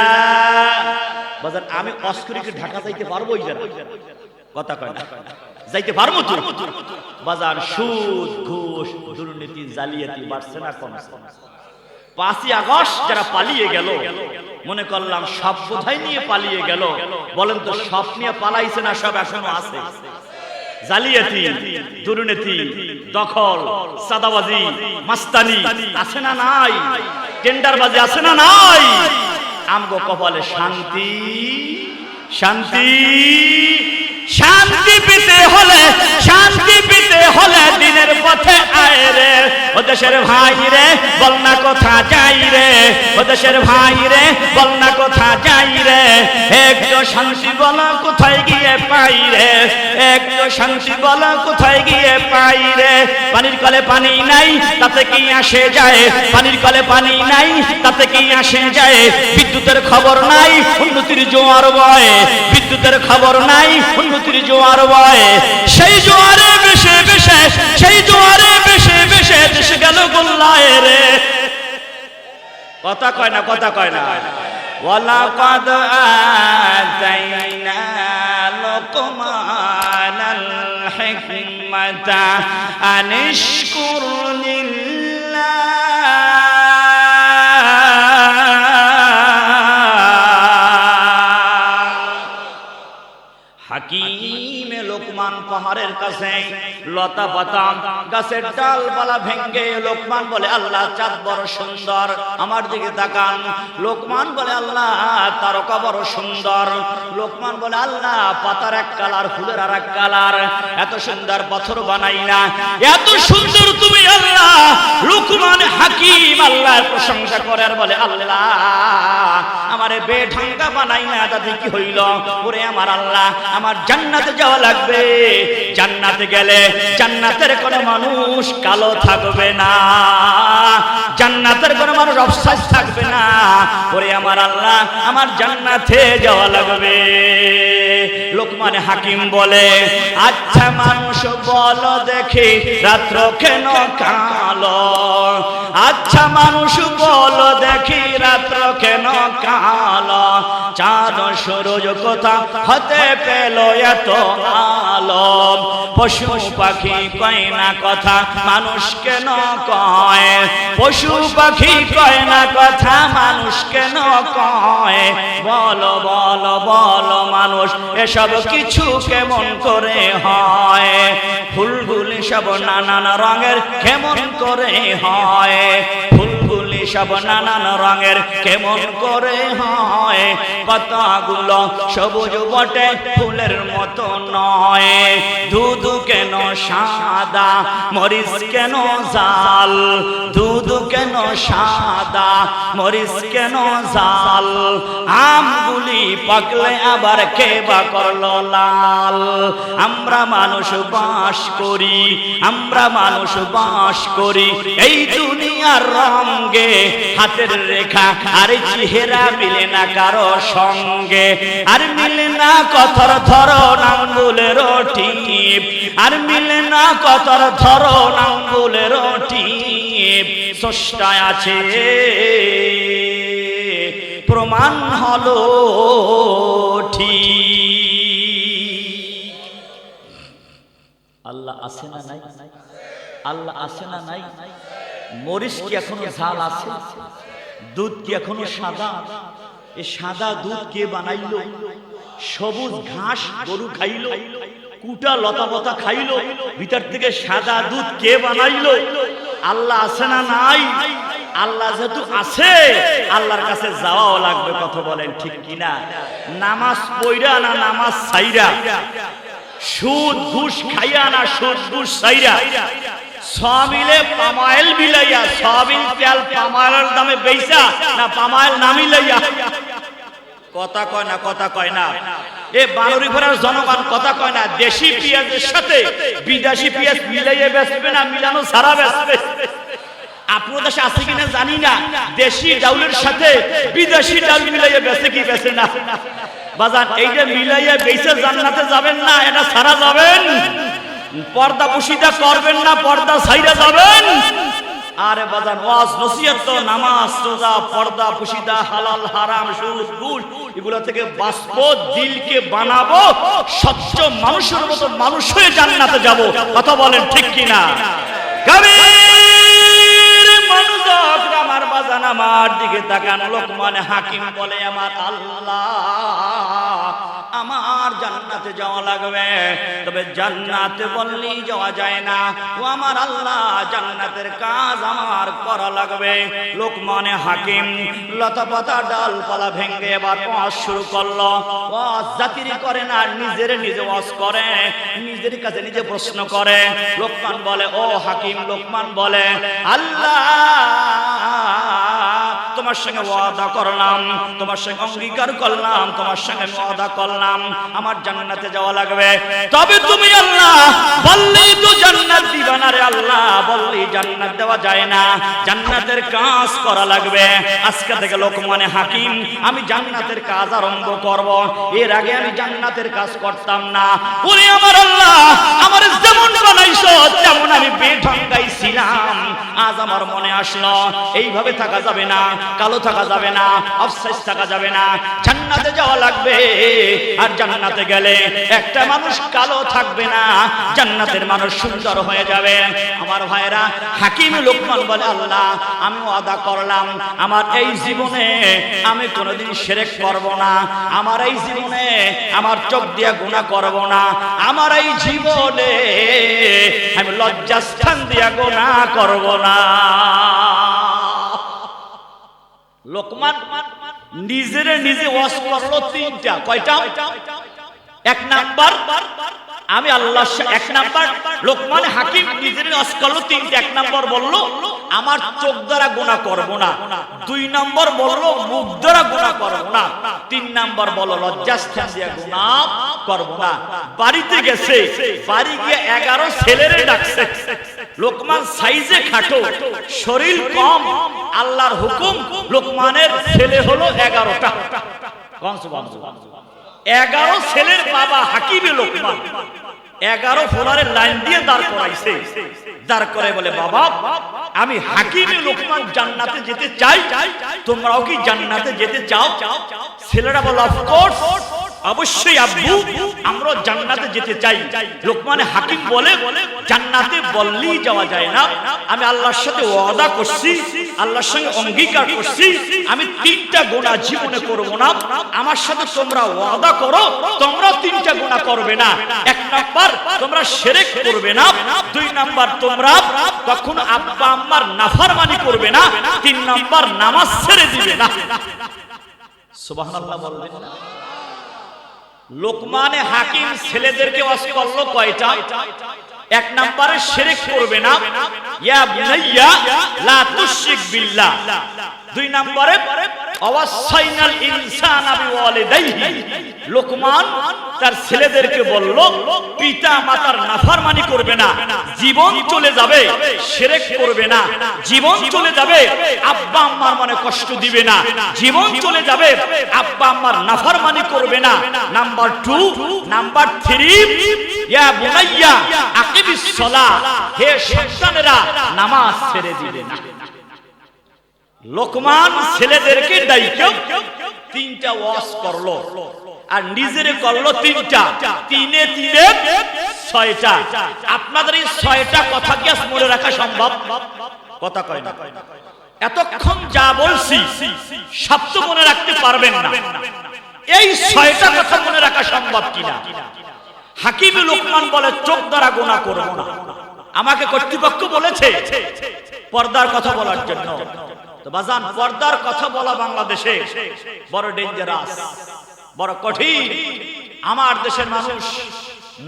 বাজার। আমি অস্করিকে ঢাকা যাইতে পারবো? কথা কয় না। যাইতে পারবো তো বাজার। সুদ, ঘুষ, দুর্নীতি, জালিয়াতি বাড়ছে না কমছে? 5ই আগস্ট যারা পালিয়ে গেল, মনে করলাম সব বোঝাই নিয়ে পালিয়ে গেল। বলেন তো সব নিয়ে পালাইছে না সব এখনো আছে? জালিয়াতি, দুর্নীতি, দখল, সাদাবাজি, মাস্তানি আছে না নাই? টেন্ডারবাজি আছে না নাই? আমগো কপালে শান্তি, শান্তি, শান্তি পেতে হলে, শান্তি পেতে হলে দিনের পথে আয় রে। ও দেশের ভাই রে বল না কোথা যাই রে, ও দেশের ভাই রে বল না কোথা যাই রে। একটু শান্তি বল কোথায় গিয়ে পাই রে, একটু শান্তি বল কোথায় গিয়ে পাই রে। পানির কলে পানি নাই তাতে কি আসে যায়, পানির কলে পানি নাই তাতে কি আসে যায়। বিদ্যুতের খবর নাই উন্নতির জোয়ার বয়, বিদ্যুতের খবর নাই উন্নতির জোয়ার বয়। সেই জোয়ারে বেশে বেশে, সেই জোয়ারে বেশে বেশে দেশ গেল গোল্লায় রে। কথা কয় না, কথা কয় না। ওয়ালাকাদ আতাইনা লুকমানাল হিকমাতা আনিশকুর লিল্লাহ। হাকিমে লোকমান পাহাড়ের কাছে লতা পাতা গাছের ডালপালা ভেঙ্গে লোকমান বলে আল্লাহ চাঁদ বড় সুন্দর, আমার দিকে তাকান। লোকমান বলে আল্লাহ তারকা বড় সুন্দর। লোকমান বলে আল্লাহ পাতার এক কালার, ফুলের আর এক কালার, এত সুন্দর পাথর বানাই না, এত সুন্দর তুমি আল্লাহ। লোকমান হাকিম আল্লাহর প্রশংসা করে আর বলে আল্লাহ আমারে বেঢাঙ্গা বানাই না, তাতে কি হইল? ওরে আমার আল্লাহ আমার জান্নাতে যাওয়া লাগবে। জান্নাতে গেলে জান্নাতের কোনো মানুষ কালো থাকবে না, জান্নাতের কোনো মানুষ অফসাইজ থাকবে না। ওরে আমার আল্লাহ, আমার জান্নাতে যাওয়া লাগবে। লোকমান হাকিম বলে, আচ্ছা মানুষ বলো দেখি রাত্র কেন কালো? আচ্ছা মানুষ বলো দেখি রাত্র কেন কালো? চাঁদ সূরজ কোথা হতে পেল এত আলো? পশু পাখি কয় না কথা, মানুষ কেন কয়? পশু পাখি কয় না কথা, মানুষ কেন কয়? বলো বলো বলো মানুষ, এসব কিছু কেমন করে হয়? ফুলগুলি সব নানান রঙের কেমন করে হয়? ফুলগুলি সব নানান রঙের কেমন করে হয়? পাতাগুলো সবুজ বটে, ফুলের মতো নয়। দুধ কেন সাদা, মরিচ কেন জাল? দুধ কেন সাদা, মরিচ কেন জাল? আমগুলি পাকলে আবার কে বা করলো লাল? আমরা মানুষ বাস করি, আমরা মানুষ বাস করি এই দুনিয়ার রঙে। হাতের রেখা আর চেহারা মিলে না কারো সঙ্গে, আর মিলে না কথার ধরন আঙ্গুলের টিপ, আর মিলে না কথার ধরন আঙ্গুলের টিপ। স্রষ্টা আছে প্রমাণ হলো ঠিক। আল্লাহ আছে না নাই? আল্লাহ আছে না নাই? মরিচ কি এখনো ঝাল আছে? দুধ কি এখনো সাদা? এই সাদা দুধ কে বানাইলো? সবুজ ঘাস গরু খাইলো, কুটা লতা পাতা খাইলো, ভিতর থেকে সাদা দুধ কে বানাইলো? আল্লাহ আছে না নাই? আল্লাহ যেহেতু আছে, আল্লাহর কাছে যাওয়াও লাগবে। কথা বলেন ঠিক কিনা? নামাজ পড়া না নামাজ ছাইরা, সুদ ঘুষ খাইয়া না সুদ ঘুষ ছাইরা, সমিলে পামাইল বিলাইয়া, সবিল তেল পামাইলের দামে বেচা না পামাইল না মিলাইয়া? কথা কয় না, কথা কয় না। এ বানুরিপাড়ার জনগণ কথা কয় না। দেশি পেঁয়াজের সাথে বিদেশি পেঁয়াজ মিলাইয়ে বেচবে না মিলানো ছাড়া বেচবে? আপনার দেশে আছে কিনা জানি না, দেশি ডাউলের সাথে বিদেশি ডাউল মিলাইয়ে বেচে কি বেচে না? বাজার এই যে মিলাইয়ে বেচে জান্নাতে যাবেন না, এটা ছাড়া যাবেন? পর্দা পুশিদা করবেন না, পর্দা ছাইরা যাবেন? আরে বাজার ওয়াজ নসিহত তো নামাজ রোজা পর্দা পুশিদা হালাল হারাম সুদ ঘুষ এগুলো থেকে বাঁচবো, দিলকে বানাবো স্বচ্ছ মানুষের মতো মানুষ হয়ে জান্নাতে যাব। কথা বলেন ঠিক কিনা? গভীর মনোযোগ আমার বাজান আমার দিকে তাকান। লোকমান হাকিম বলে, আমার আল্লাহ, আমার জান্নাতে যাওয়া লাগবে, তবে জান্নাতে বললেই যাওয়া যায় না। ও আমার আল্লাহ, জান্নাতের কাজ আমার করা লাগবে। লোকমান হাকিম লতা পাতা ডালপালা ভেঙে এবার ওয়াজ শুরু করলো। ওয়াজ জাতির করে না, নিজের নিজে ওয়াজ করে, নিজের কাছে নিজে প্রশ্ন করে। লোকমান বলে, ও হাকিম, লোকমান বলে, আল্লাহ তোমার সঙ্গে ওয়াদা করলাম, তোমার সঙ্গে অঙ্গীকার করলাম, তোমার সঙ্গে ওয়াদা করলাম আমার জান্নাতে যাওয়া লাগবে, তবে তুমি আল্লাহ বললেই তো জান্নাত দিবা না রে আল্লাহ, বললেই জান্নাত দেওয়া যায় না, জান্নাতের কাজ করা লাগবে। আজকে থেকে লোকমান হাকিম আমি জান্নাতের কাজ আরম্ভ করব। এর আগে আমি জান্নাতের কাজ করতাম না। ওরে আমার আল্লাহ, আমার যেমন বানাইছো তেমন আমি বেঢঙ্গাই ছিলাম। আজ আমার মনে আসলো এইভাবে থাকা যাবে না, কালো থাকা যাবে না, আফসোস থাকা যাবে না, জান্নাতে যাওয়া লাগবে। আর জান্নাতে গেলে একটা মানুষ কালো থাকবে না, জান্নাতের মানুষ সুন্দর হয়ে যাবে। আমার ভাইরা, হাকিম লোকমান বলে, আল্লাহ আমি ওয়াদা করলাম আমার এই জীবনে আমি কোনোদিন শিরক করব না, আমার এই জীবনে আমার চোখ দিয়ে গুনাহ করব না, আমার এই জীবনে আমি লজ্জাস্থান দিয়ে গুনাহ করব না। লোকমান নিজের নিজে ওয়াজ করলো তিনটা। কয়টা? এক নাম্বার আমি আল্লাহ, এক নাম্বার লোকমান হাকিম নিজের ওয়াজ করলো তিনটা। এক নাম্বার বললো আমার চোখ দ্বারা গুনাহ করব না, দুই নম্বর বললো মুখ দ্বারা গুনাহ করব না, তিন নাম্বার বললো লজ্জাস্থান দিয়ে গুনাহ করব না। বাড়িতে গেছে, বাড়ি গিয়ে 11 ছেলেরে ডাকছে। লোকমান সাইজে খাটো, শরীর কম, আল্লাহর হুকুম লোকমানের ছেলে হলো 11টা। 11 ছেলের বাবা হাকিমে লোকমান 11 ফোলারের লাইন দিয়ে দাঁড় করাইছে। দাঁড় করে বলে, বাবা আমি হাকিমে লোকমান জান্নাতে যেতে চাই, তোমরাও কি জান্নাতে যেতে চাও? ছেলেরা বলে, অফকোর্স, অবশ্যই আব্বু, আমরা জান্নাতে যেতে চাই। লোকমানে হাকিম বলে, জান্নাতে বললেই যাওয়া যায় না, আমি আল্লাহর সাথে ওয়াদা করছি, আল্লাহর সঙ্গে অঙ্গীকার করছি, আমি 3টা গুনাহ জীবনে করব না। আমার সাথে তোমরা ওয়াদা করো, তোমরা 3টা গুনাহ করবে না। 1 নাম্বার, তোমরা শিরক করবে না। 2 নাম্বার, তোমরা কখনো আব্বা আম্মার নাফরমানি করবে না। 3 নাম্বার, নামাজ ছেড়ে দিবে না। সুবহানাল্লাহ বলবেন না? লোকমানে হাকিম ছেলেদেরকে ওয়াজ করলো কয়টা? 1 নম্বরে শিরক করবে না, ইয়া বুনাইয়া লা তুশরিক বিল্লাহ। 2 নম্বরে ওয়াসাইনাল ইনসানা বিওয়ালিদাইহি। লোকমান তার ছেলেদেরকে বলল, পিতা মাতার নাফরমানি করবে না, জীবন চলে যাবে, শিরক করবে না, জীবন চলে যাবে, আব্বা আম্মার মনে কষ্ট দিবে না, জীবন চলে যাবে, আব্বা আম্মার নাফরমানি করবে না। নাম্বার 2, নাম্বার 3, ইয়া বুনাইয়া আকিমিস সালাহ, হে সন্তানেরা নামাজ ছেড়ে দিবে না। লোকমান ছেলেদেরকে ডাইকে 3টা ওয়াজ করলো, আর নিজেরে করলো 3টা, 3 এ 6টা। আপনাদের এই 6টা কথা কি মনে রাখা সম্ভব? কথা কয় না। এতক্ষণ যা বলছি সব তো মনে রাখতে পারবেন না। এই 6টা কথা মনে রাখা সম্ভব কিনা? হাকিমে লোকমান বলে, চোখ দ্বারা গুনাহ করব না। আমাকে কর্তৃপক্ষ বলেছে পর্দার কথা বলার জন্য। তো বাজান, পর্দার কথা বলা বাংলাদেশে বড় ডেঞ্জারাস, বড় কঠিন। আমার দেশের মানুষ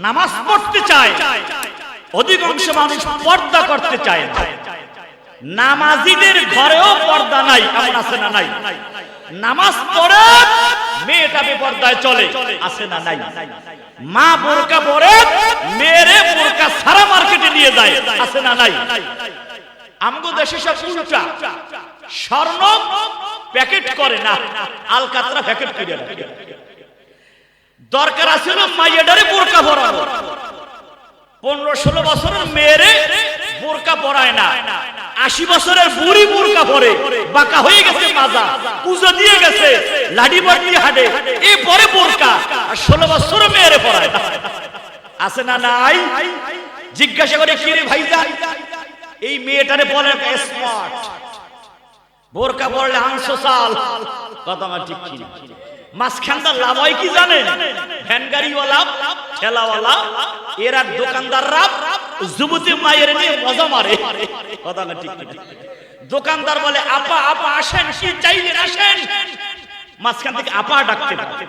নামাজ পড়তে চায়, অধিকাংশ মানুষ পর্দা করতে চায় না। নামাজিদের ঘরেও পর্দা নাই, এমন আছে না নাই? নামাজ পড়ে মেয়েটা বেপর্দায় চলে, আছে না নাই? মা বোরকা পরে মেয়েরে বোরকা সারা মার্কেটে নিয়ে যায়, আছে না নাই? আমগো দেশে সব উল্টা। স্বর্ণ প্যাকেট করে না, আলকাতরা প্যাকেট করে রাখে। দরকার আছে মাইয়াডারে বোরকা পরানো। 15-16 বছরের মেয়েরে বোরকা পরায় না। 80 বছরের বুড়ি বোরকা পরে, বাঁকা হয়ে গেছে মাজা, পূজা দিয়ে গেছে, লাঠি বাড়ি দিয়ে হাঁটে, এই পরে বোরকা, আর 16 বছরের মেয়েরে পরায় না। আছে না নাই? জিজ্ঞাসা করে, কি রে ভাইজান, এই মেয়েটারে বলে স্মার্ট, বোরকা পরলে আনসোশাল। কথা আমার ঠিক কি? মাঝখানটা লাভ হয় কি জানেন? ভ্যান গাড়িওয়ালা, ঠেলাওয়ালা, এরা দোকানদাররা যুবতী মায়ের নিয়ে মজা মারে। কথা না ঠিক? দোকানদার বলে, আপা আপা আসেন, কি চাইলেন আসেন। মাঝখান থেকে আপা ডাকতে থাকে।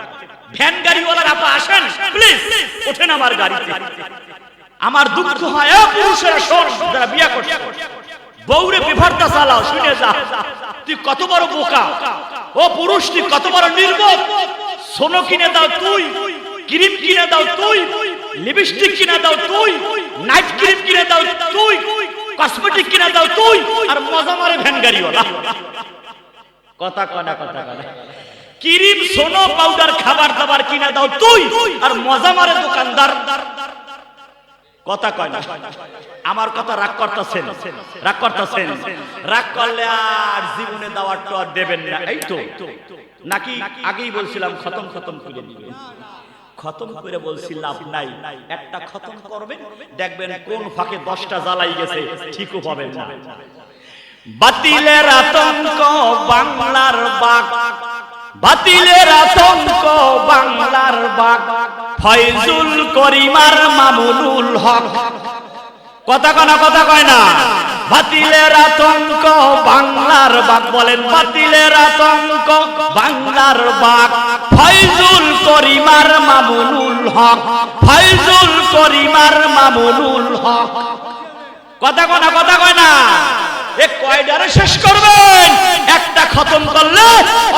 ভ্যান গাড়িওয়ালার, আপা আসেন প্লিজ, ওঠেন আমার গাড়িতে। আমার দুঃখ হয়, পুরুষেরা শোন, যারা বিয়া করছে, বউরে বিভারটা চালাও, শুনে যা, তুই কত বড় বোকা। ও পুরুষ, তুই কত বড় নির্বোধ। সোনো কিনে দাও তুই, ক্রিম কিনে দাও তুই, লিপস্টিক কিনে দাও তুই, নাইট ক্রিম কিনে দাও তুই, কসমেটিক কিনে দাও তুই, আর মজা মারে ভ্যান গাড়িওয়ালা। কথা কনা, কথা কনা। ক্রিম, সোনো, পাউডার, খাবার দাবার কিনে দাও তুই, আর মজা মারে দোকানদার। কথা কয় না। আমার কথা রাগ করতেছেন, রাগ করতেছেন। রাগ করলে আর জীবনে দাওয়াত তো আর দেবেন না, এই তো নাকি? আগেই বলছিলাম খতম খতম করে দিবেন। খতম করে বলছি লাভ নাই। একটা খতম করবেন, দেখবেন কোন ফাঁকে 10টা জ্বালাই গেছে, ঠিকও পাবেন না। বাতিলের আতঙ্ক বাংলার বাগ, বাতিলের আতঙ্ক বাংলার বাগ, ফয়জুল করিমার মামুনুল হক। কথা কনা, কথা কয় না। বাতিলের আতঙ্ক বাংলার বাগ, বলেন বাতিলের আতঙ্ক বাংলার বাগ, ফয়জুল করিমার মামুনুল হক, ফয়জুল করিমার মামুনুল হক। কথা কনা, কথা কয় না। এ কয়টারে শেষ করবেন? একটা খতম করলে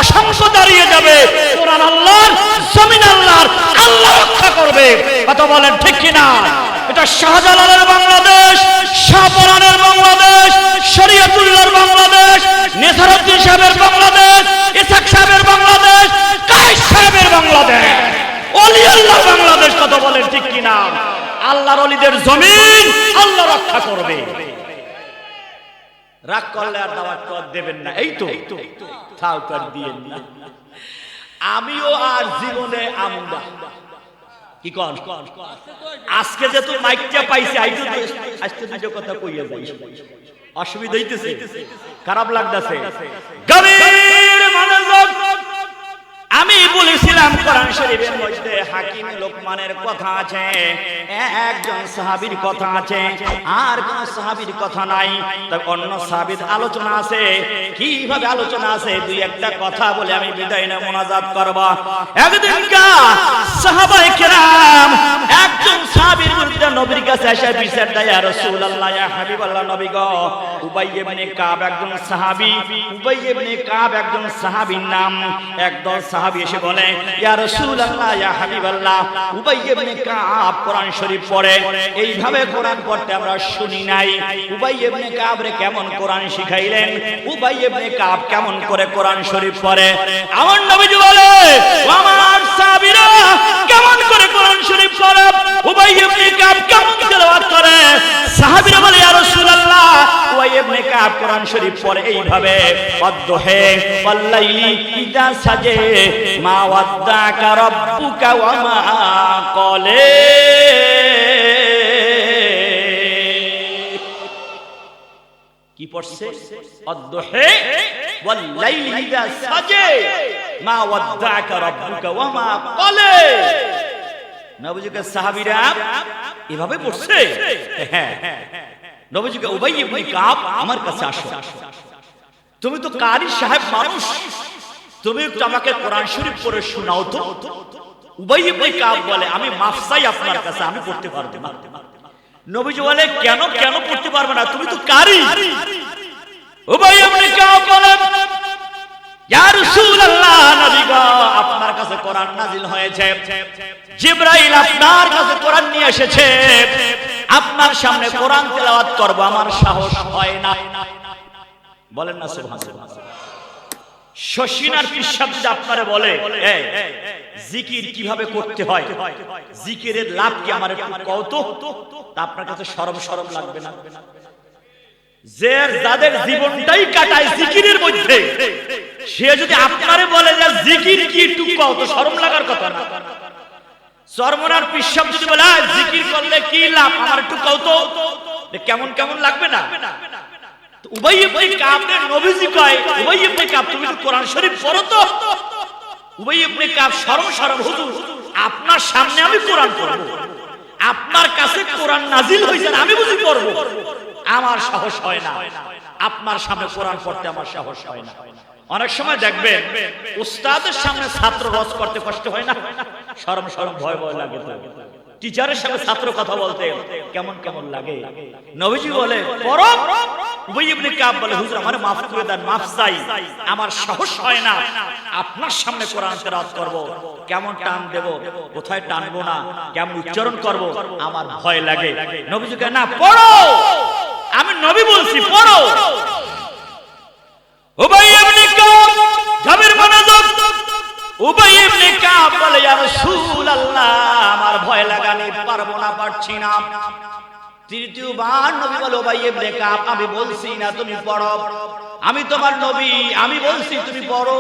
অসংখ্য দাঁড়িয়ে যাবে। কোরআন আল্লাহর, জমিন আল্লাহর, আল্লাহ রক্ষা করবে। কথা বলেন ঠিক কিনা? এটা শাহজালালের বাংলাদেশ, শাহপরানের বাংলাদেশ, শরীয়তুল্লাহর বাংলাদেশ, নেসারউদ্দিন সাহেবের বাংলাদেশ, ইসাক সাহেবের বাংলাদেশ, কায়েস সাহেবের বাংলাদেশ, ওলি আল্লাহর বাংলাদেশ। কথা বলেন ঠিক কিনা? আল্লাহর ওলিদের জমিন আল্লাহ রক্ষা করবে। রাগ করলে আর দাওয়াত কর দেবেন না, এই তো তাও কর দিয়েন না। আমিও আর জীবনে আমদা কি কর আজকে যে তো মাইকটা পাইছি, আজকে দুটো কথা কইয়া যাই, অসুবিধা হইতেছে, খারাপ লাগতেছে। গভীর মনোযোগ। আমি বলেছিলাম কোরআন শরীফের মধ্যে হাকিম লোকমানের কথা আছে, একজন সাহাবীর কথা আছে, আর কোন সাহাবীর কথা নাই। তবে অন্য সাহাবীর আলোচনা আছে। কিভাবে আলোচনা আছে দুই একটা কথা বলে আমি বিদায় না মোনাজাত করব। একদিনকার সাহাবায়ে কেরাম একজন সাহাবীর বিরুদ্ধে নবীর কাছে এসে বিচার দেয়, ইয়া রাসূলুল্লাহ, ইয়া হাবিবাল্লাহ, নবী গো, উবাই ইবনে কাব একজন সাহাবী, উবাই ইবনে কাব একজন সাহাবীর নাম। একদল সাহাবী এসে বলে, ইয়া রাসূলুল্লাহ, ইয়া হাবিবাল্লাহ, উবাই ইবনে কাব কোরআন শরীফ পড়ে। এইভাবে কোরআন পড়তে আমরা শুনি নাই। উবাই ইবনে কাব রে কেমন কোরআন শিখাইলেন, উবাই ইবনে কাব কেমন করে কোরআন শরীফ পড়ে? আমার নবীজি বলে, আমার সাহাবীরা কেমন করে কোরআন শরীফ পড়ে, উবাই ইবনে কাব কেমন তেলাওয়াত করে? সাহাবীরা বলে, ইয়া রাসূলুল্লাহ, উবাই ইবনে কাব কোরআন শরীফ পড়ে এইভাবে, ওয়াদ্দুহে ওয়াল্লাইলি ইযা সাজে মা ওয়াদ্দাকা রাব্বুকা ওয়া মা ক্বালে। কি পড়ছে? ওয়াদ্দুহে ওয়াল্লাইলি ইযা সাজে মা ওয়াদ্দাকা রাব্বুকা ওয়া মা ক্বালে। নবীজিকে সাহাবীরা এভাবে পড়ছে। হ্যাঁ, নবীজিকে উবাই ইবনে কাব, আমার কাছে আসো, তুমি তো কারি সাহেব মানুষ, তুমি একটু আমাকে কোরআন শরীফ পড়ে শোনাও তো। উবাই ইবনে কাব বলে, আমি মাফ চাই আপনার কাছে, আমি পড়তে পারবো না। নবীজি বলে, কেন কেন পড়তে পারবে না? তুমি তো কারি। উবাই ইবনে কাব বলে, ইয়া রাসূলুল্লাহ, নবী গো, আপনার কাছে কোরআন নাজিল হয়েছে, জিবরাইল আপনার কাছে কোরআন নিয়ে এসেছে, আপনার সামনে কোরআন তেলাওয়াত করব, আমার সাহস হয় না। বলেন না সুবহানাল্লাহ। শশিনার পিসাব যদি আপনারে বলে, জিকির কিভাবে করতে হয়, জিকিরের লাভ কি, আমার একটু কত, তা আপনার কাছে শরম শরম লাগবে না? যে যাদের জীবনটাই কাটায় জিকিরের মধ্যে, সে যদি আপনারে বলে যে জিকির কি, একটু কত, শরম লাগার কথা না? চরমনার পিসাব যদি বলে জিকির করলে কি লাভ, আমার একটু কত, কেমন কেমন লাগবে না? উবাই ইবনে কাবের নবীজি কয়, উবাই ইবনে কাব, তুমি তো কোরআন শরীফ পড়ো তো। উবাই ইবনে কাব শরম শরম, হুজুর আপনার সামনে আমি কোরআন পড়ব, আপনার কাছে কোরআন নাজিল হইছে, আমি বুঝি পড়ব, আমার সাহস হয় না। আপনার সামনে কোরআন পড়তে আমার সাহস হয় না। অনেক সময় দেখবেন উস্তাদের সামনে ছাত্র রস করতে কষ্ট হয় না? শরম শরম ভয় ভয় লাগে। টিচারের সাথে ছাত্র কথা বলতে কেমন কেমন লাগে। নবীজি বলে পড়ো। উবাই ইবনে কাব বলে, হুজুর আমারে maaf করে দেন, maaf চাই, আমার সাহস হয় না আপনার সামনে কোরআন তেলাওয়াত করব। কেমন টান দেব, কোথায় টানবো না, কেমন উচ্চারণ করব, আমার ভয় লাগে। নবীজি কয়, না পড়ো, আমি নবী বলছি পড়ো। উবাই ইবনে কাব গভীর মনোযোগ। উবাই ইবনে কাব বলে, ইয়া রাসূলুল্লাহ, আমার ভয় লাগানি, পারবো না, পারছি না। তৃতীয়বার নবী বলে, উবাই ইবনে কাব, আমি বলছি না তুমি পড়ো, আমি তোমার নবী, আমি বলছি তুমি পড়ো।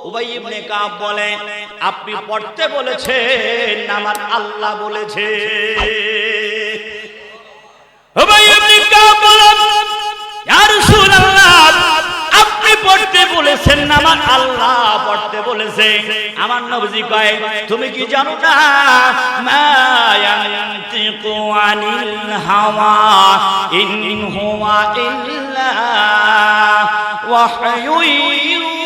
উবাই ইবনে কাব বলে, আপনি পড়তে বলেছেন, আমার আল্লাহ বলেছে। উবাই ইবনে কাব বলে, ইয়া রাসূলুল্লাহ, আপনি পড়তে বলেছেন, আমার আল্লাহ পড়তে বলেছে। আমার নবীজি কয়, তুমি কি জানো না, মা ইয়ানতিকু আনিল হাওয়া ইন হুয়া ইল্লা ওয়াহয়ু ইউহা।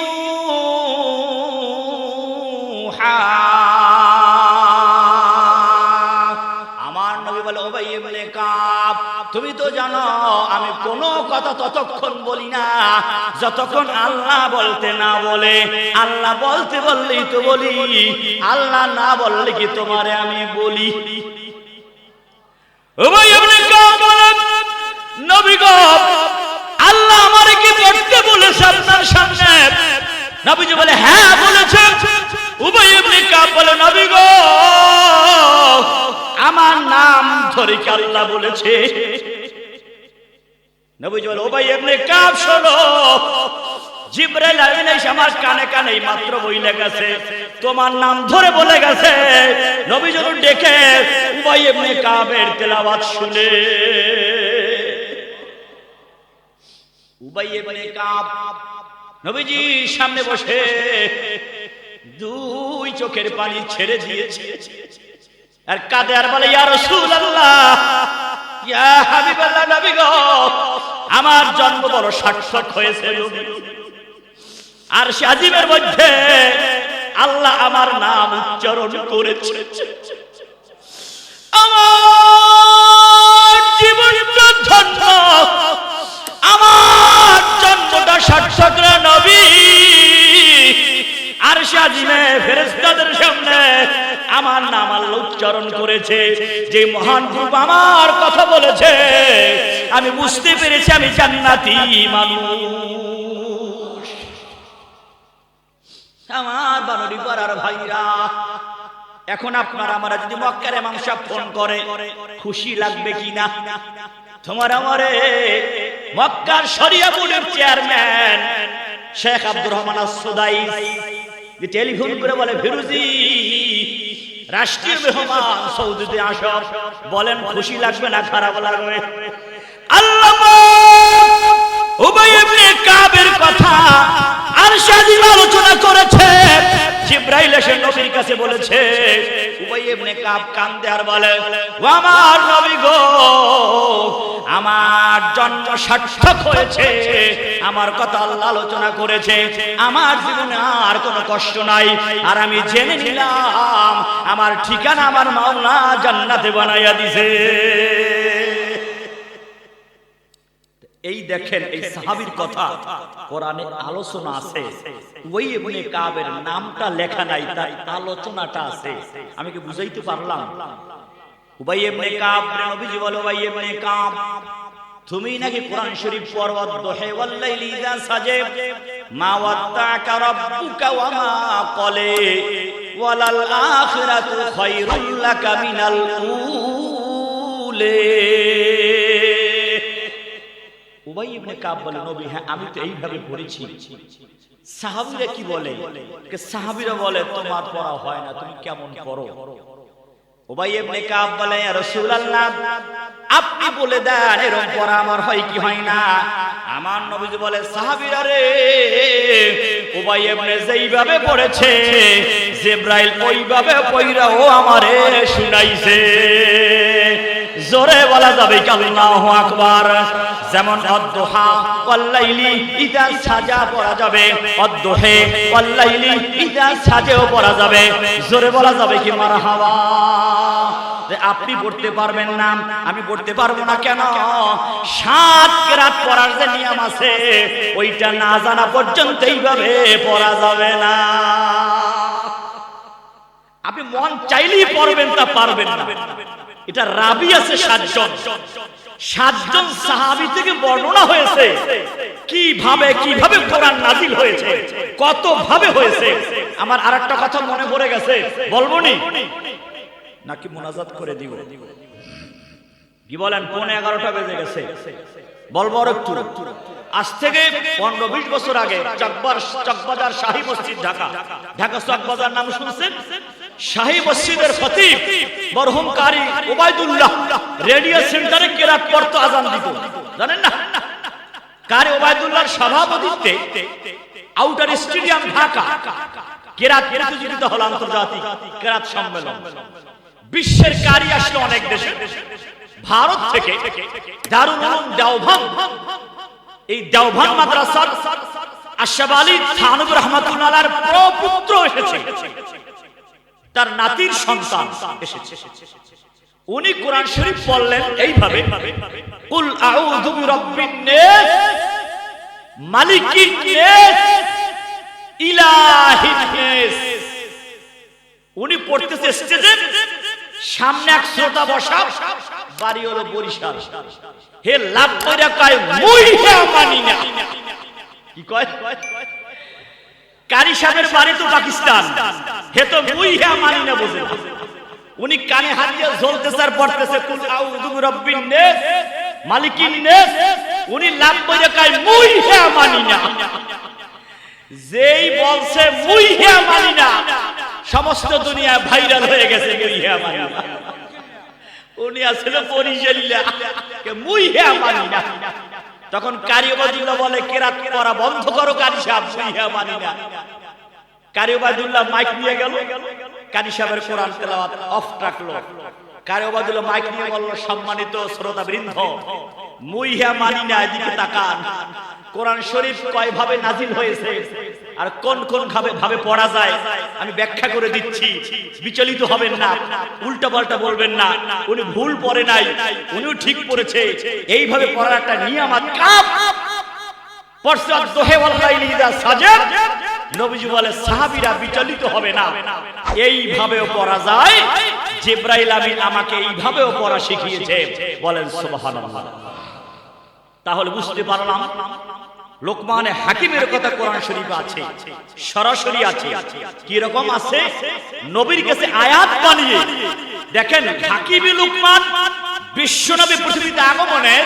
আমার নবী বলে, উবাই ইবনে কাব, তুমি তো জানো আমি কোনো কথা ততক্ষণ বলি না যতক্ষণ আল্লাহ বলতে না বলে। আল্লাহ বলতে বললেই তো বলি, আল্লাহ না বললে কি তোমারে আমি বলি? উবাই ইবনে কাব বলেন, নবী গো আল্লাহ আমারে কি পড়তে বলেছে আপনার সামনে? নবীজি বলে হ্যাঁ বলেছে। উবাই ইবনে কাব বলে, নবী গো আমার নাম ধরে কি আল্লাহ বলেছে? নবীজি বলে, উবাই ইবনে কাব শোনো, জিবরাইল আমিন এসে আমার কানে কানে মাত্র বইলে গেছে, তোমার নাম ধরে বলে গেছে। নবী যখন ডেকে উবাই ইবনে কাবের তেলাওয়াত শুনে, উবাই ইবনে কাব নবীজি সামনে বসে দুই চোখের পানি ছেড়ে দিয়েছে আর কাঁদে আর বলে, ইয়া রাসূলুল্লাহ, ইয়া হাবিবাল্লাহ, নবী গো আমার জন্ম বড় সার্থক হয়েছে। আর সে আজিমের মধ্যে আল্লাহ আমার নাম উচ্চারণ করেছে। আমার জীবনটা ধন্য, আমার জন্মটা সার্থক রে নবী। আর সে আজিমে ফেরেশতাদের সামনে আমার নাম আল্লাহ উচ্চারণ করেছে। যে মহান রূপ আমার কথা বলেছে, আমি বুঝতে পেরেছি আমি জান্নাতি মানুষ। আমার বানরি পাড়ার ভাইরা, এখন আপনারা আমরা যদি মক্কার ইমাম সাহেব ফোন করে খুশি লাগবে কিনা? তোমার আমারে মক্কার শরিয়া বোর্ডের চেয়ারম্যান শেখ আব্দুর রহমান আস-সুদাইস টেলিফোন করে বলে, ফিরোজি রাষ্ট্রীয় মেহমান সৌদিতে আসো, বলেন খুশি লাগবে না খারাপ লাগবে? আল্লাহ উবাই ইবনে কাবের কথা আর শাদীর আলোচনা করেছে। জিবরাইল এসে নবীর কাছে বলেছে, উবাই ইবনে কাব কান্দে আর বলে, ও আমার নবী গো আমার জন্ম সার্থক হয়েছে, আমার কথা আল্লাহ আলোচনা করেছে, আমার জীবনে আর কোনো কষ্ট নাই। আর আমি জেনে নিলাম আমার ঠিকানা আমার মাওলা জান্নাতে বানাইয়া দিয়েছে। এই দেখেন এই সাহাবীর কথা কোরআনে আলোচনা আছে, উবাই ইবনে কাবের নামটা লেখা নাই, তার আলোচনাটা আছে। আমি কি বুঝাইতে পারলাম? উবাই ইবনে কাব নবীজি বলে, উবাই ইবনে কাব তুমি নাকি কোরআন শরীফ পড়ো, ওয়াদ-দুহা ওয়াল-লাইলি ইযা সাজা মা ওয়াদ্দাকা রাব্বুকা ওয়া মা ক্বালা ওয়ালাল আখিরাতু খায়রুল লাকা মিনাল উলা। উবাই ইবনে কাব বলে, নবী হ্যাঁ আমি তো এইভাবে পড়েছি। সাহাবীরা কি বলে? সাহাবীরা বলে তোমার পড়া হয় না, তুমি কেমন পড়ো? উবাই ইবনে কাব বলে, ইয়া রাসূলুল্লাহ আপনি বলে দেন এরকম পড়া আমার হয় কি হয় না? আমার নবীজি বলে, সাহাবীরা রে উবাই ইবনে যেইভাবে পড়েছে জিবরাইল ওইভাবে পয়রা ও আমারে শুনাইছে। জোরে বলা যাবে কি আল্লাহু আকবার? যেমন ওয়াদ-দুহা ওয়াল-লাইলি ইযা সাজা পড়া যাবে, ওয়াদ-দুহা ওয়াল-লাইলি ইযা সাজাও পড়া যাবে। জোরে বলা যাবে কি মারহাবা? আপনি পড়তে পারবেন না, আমি পড়তে পারবো না কেন? 7 কিরাত পড়ার যে নিয়ম আছে ওইটা না জানা পর্যন্ত এইভাবে পড়া যাবে না। আপনি মন চাইলেই পড়বেন, তা পারবেন না। এটা রাবি আছে 7 জন, 7 জন সাহাবী থেকে বর্ণনা হয়েছে কিভাবে কিভাবে কোরআন নাজিল হয়েছে, কত ভাবে হয়েছে। আমার আরেকটা কথা মনে পড়ে গেছে, বলবো নি নাকি মুনাজাত করে দিব? কি বলেন? 11:15 বেজে গেছে, বলবো আর একটু। আজ থেকে 15-20 বছর আগে চকবাজার শাহী মসজিদ, ঢাকা চকবাজার নাম শুনছেন? শাহী মসজিদের খতিব মরহুম কারি ওবায়দুল্লাহ রেডিও সেন্টারে কেরাত পড়তো, আজান দিত, জানেন না? কারি ওবায়দুল্লাহর সভাপতিত্বে আউটার স্টেডিয়াম ঢাকা কেরাত প্রতিযোগিতা হলো, আন্তর্জাতিক কেরাত সম্মেলন। বিশ্বের কারি আসলো অনেক দেশে, ভারত থেকে দারুল উলুম দেওবন্দ, এই দেওবন্দ মাদ্রাসার আশরাফ আলী থানভী রাহমাতুল্লাহ আলাইহির প্রপুত্র এসেছে, তার নাতির সন্তান এসেছে। উনি কোরআন শরীফ পড়লেন এইভাবে, কুল আউযু বিরাব্বিন নাস মালিকিন নাস ইলাহিন নাস। উনি পড়তেছে স্টেজে, সামনে এক শ্রোতা বসা, বাড়ি হলো বরিশাল। হে লাভ কইরা কয় মুই হে মানি না। কি কয়? কারি সাহেবের বাড়ি তো পাকিস্তান, হে তো মুই হে মানি না বোঝে না। উনি কানে হাত দিয়ে জ্বলতেছে আর পড়তেছে কুল আউযু বিরাব্বিন নাস মালিকিন নাস। উনি লাভ কইরা কয় মুই হে মানি না। যেই বলছে মুই হে মানি না, সমস্ত দুনিয়া ভাইরাল হয়ে গেছে মুই হে মানি না। উনি আসলে পরিশালিলা কে মুই হে মানি না। তখন কারি ওবায়দুল্লাহ বলে কেরাত পড়া বন্ধ করো কারি সাহেব, মুই হে মানি না। কারি ওবায়দুল্লাহ মাইক নিয়ে গেল, কারি সাহেবের কোরআন তেলাওয়াত অফ রাখলো। কারি ওবায়দুল্লাহ মাইক নিয়ে বলল, সম্মানিত শ্রোতাবৃন্দ, মুই হে মানি না এদিকে তাকান। কোরআন শরীফ কয় ভাবে নাজিল হয়েছে আর কোন কোন ভাবে পড়া যায় আমি ব্যাখ্যা করে দিচ্ছি, বিচলিত হবেন না, উল্টা পাল্টা বলবেন না। উনি ভুল পড়ে নাই, উনিও ঠিক পড়েছে। এইভাবে পড়ার একটা নিয়ামত কাপ পড়ছে দোহে ওয়াল্লাইলি ইযা সাজাদ। নবীজি বলে সাহাবীরা বিচলিত হবে না, এইভাবেও পড়া যায়। জিবরাইল আমিন আমাকে এইভাবেও পড়া শিখিয়েছে, বলেন সুবহানাল্লাহ। তাহলে বুঝতে পারলাম লোকমানে হাকিমের কথা কোরআন শরীফে আছে, সরাসরি আছে। কি রকম আছে? নবীর কাছে আয়াত বানিয়ে দেখেন। হাকিমে লোকমান বিশ্বনবী পৃথিবীতে আগমনের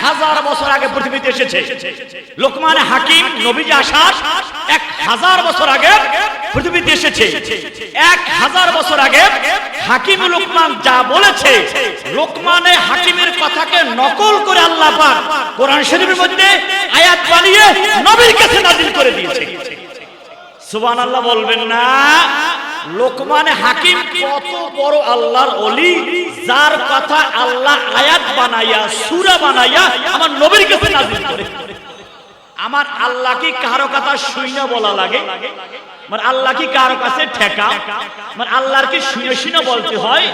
1000 বছর আগে পৃথিবীতে এসেছে। লোকমান হাকিম নবীজি আসার 1000 বছর আগে পৃথিবীতে এসেছে। 1000 বছর আগে হাকিম লোকমান যা বলেছে, লোকমানে হাকিমের কথাকে নকল করে আল্লাহ পাক কোরআন শরীফের মধ্যে আয়াত বানিয়ে নবীর কাছে নাযিল করে দিয়েছে। সুবহানাল্লাহ বলবেন না? লোকমান হাকিম কত বড় আল্লাহর ওলি, যার কথা আল্লাহ আয়াত বানাইয়া সূরা বানাইয়া আমার নবীর কাছে নাযিল করে। আমার আল্লাহ কি কারো কথা শুইনা বলা লাগে? মানে আল্লাহ কি কারো কাছে ঠেকা? মানে আল্লাহর কি শুনে শুনে বলতে হয়?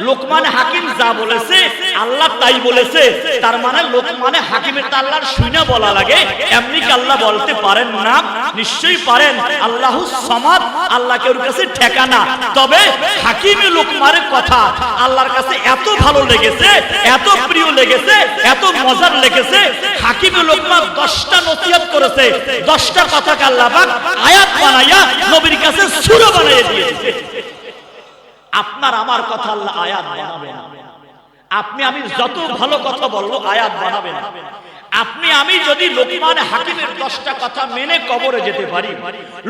লোকমান হাকিম যা বলেছে আল্লাহ তাই বলেছে, তার মানে লোকমানে হাকিমের তা আল্লাহর শুনে বলা লাগে, এমনি কি আল্লাহ বলতে পারেন না? নিশ্চয়ই পারেন। আল্লাহুস সামাদ, আল্লাহ কেউ কাছে ঠেকা না। তবে হাকিমে লোকমানের কথা আল্লাহর কাছে এত ভালো লেগেছে, এত প্রিয় লেগেছে, এত মজার লেগেছে, হাকিমে লোকমান 10টা নসিহত করেছে, 10টা কথাকে আল্লাহ পাক আয়াত বানাইয়া নবীর কাছে সূরা বানিয়ে দিয়েছে। আপনার আমার কথা আল্লাহ আয়াত বানাবে না। আপনি আমি যত ভালো কথা বলবো আয়াত বানাবে না। আপনি আমি যদি লোকমান হাকিমের 10টা কথা মেনে কবরে যেতে পারি,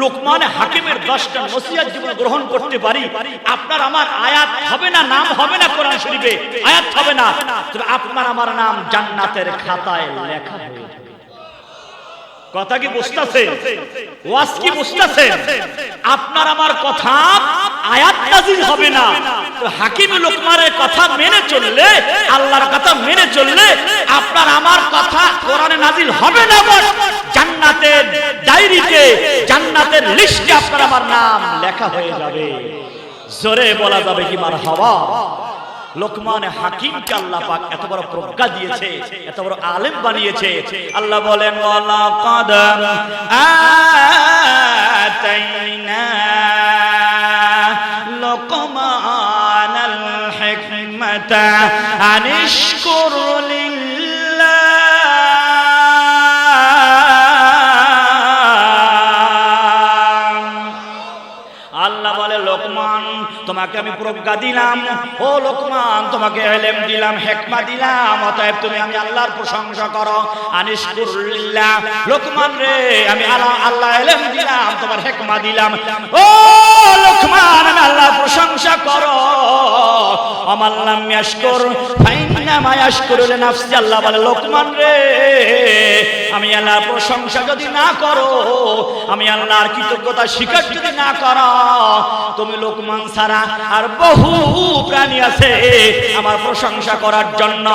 লোকমান হাকিমের 10টা নসিহত জীবনে গ্রহণ করতে পারি, আপনার আমার আয়াত হবে না, নাম হবে না কোরআন শরীফে, আয়াত হবে না, তবে আপনার আমার নাম জান্নাতের খাতায় লেখা হয়ে যাবে। কথা কি বুঝতেছেন? ওয়াজ কি বুঝতেছেন? আপনার আমার কথা আয়াত নাযিল হবে না, তো হাকিম লোকমানের কথা মেনে চললে, আল্লাহর কথা মেনে চললে আপনার আমার কথা কোরআনে নাযিল হবে না, বল জান্নাতের ডায়েরিতে, জান্নাতের লিস্টে আপনার আমার নাম লেখা হয়ে যাবে। জোরে বলা যাবে কি মারহাবা? লোকমান হাকিমকে আল্লাহ পাক এত বড় প্রজ্ঞা দিয়েছে, এত বড় আলেম বানিয়েছে। আল্লাহ বলেন ওয়ালাকাদ আতাইনা লোকমানাল হিকমাতা আনিশকুর লিল্লাহ। আল্লাহ বলে লোকমান তোমাকে আমি প্রজ্ঞা দিলাম, ও লোকমান তোমাকে ইলম দিলাম, হিকমত দিলাম, অতএব তুমি আমি আল্লাহর প্রশংসা করো। আনিশকুরুল্লাহ, লোকমান রে আমি আল্লাহ ইলম দিলাম, তোমার হিকমত দিলাম, ও লোকমান আমি আল্লাহর প্রশংসা করো। আমান লাম ইয়াশকুর ফাইন্নামা ইয়াশকুরু লিনাফসি। আল্লাহ বলে লোকমান রে আমি আল্লাহর প্রশংসা যদি না করো, আমি আল্লাহর কৃতজ্ঞতা স্বীকার যদি না করো, তুমি লোকমান ছাড়া আর বহু প্রাণী আছে আমার প্রশংসা করার জন্য।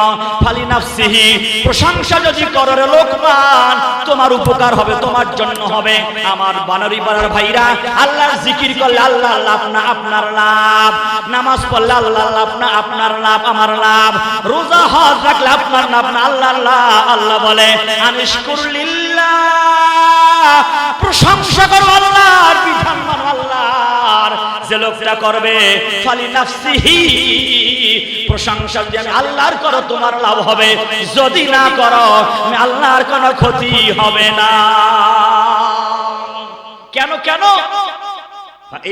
ফালি নাফসিহি, প্রশংসা যদি করো রে লোকমান, তোমার উপকার হবে, তোমার জন্য হবে। আমার বানারি পাড়ার ভাইরা, আল্লাহর জিকির করলে আল্লাহর লাভ না আপনার লাভ, নামাজ পড়লে আল্লাহর লাভ না আপনার লাভ আমার লাভ, রোজা হজ রাখলে আপনার লাভ না আল্লাহর লাভ। আল্লাহ বলে আনিশকুরলিল্লাহ, প্রশংসা করো আল্লাহর, বিধান মানো আল্লাহর। যে লোকটা করবে ফালি নাফসিহি, প্রশংসা যদি আমি আল্লাহর করো তোমার লাভ হবে, যদি না করো আমি আল্লাহর কোনো ক্ষতি হবে না। কেন কেন?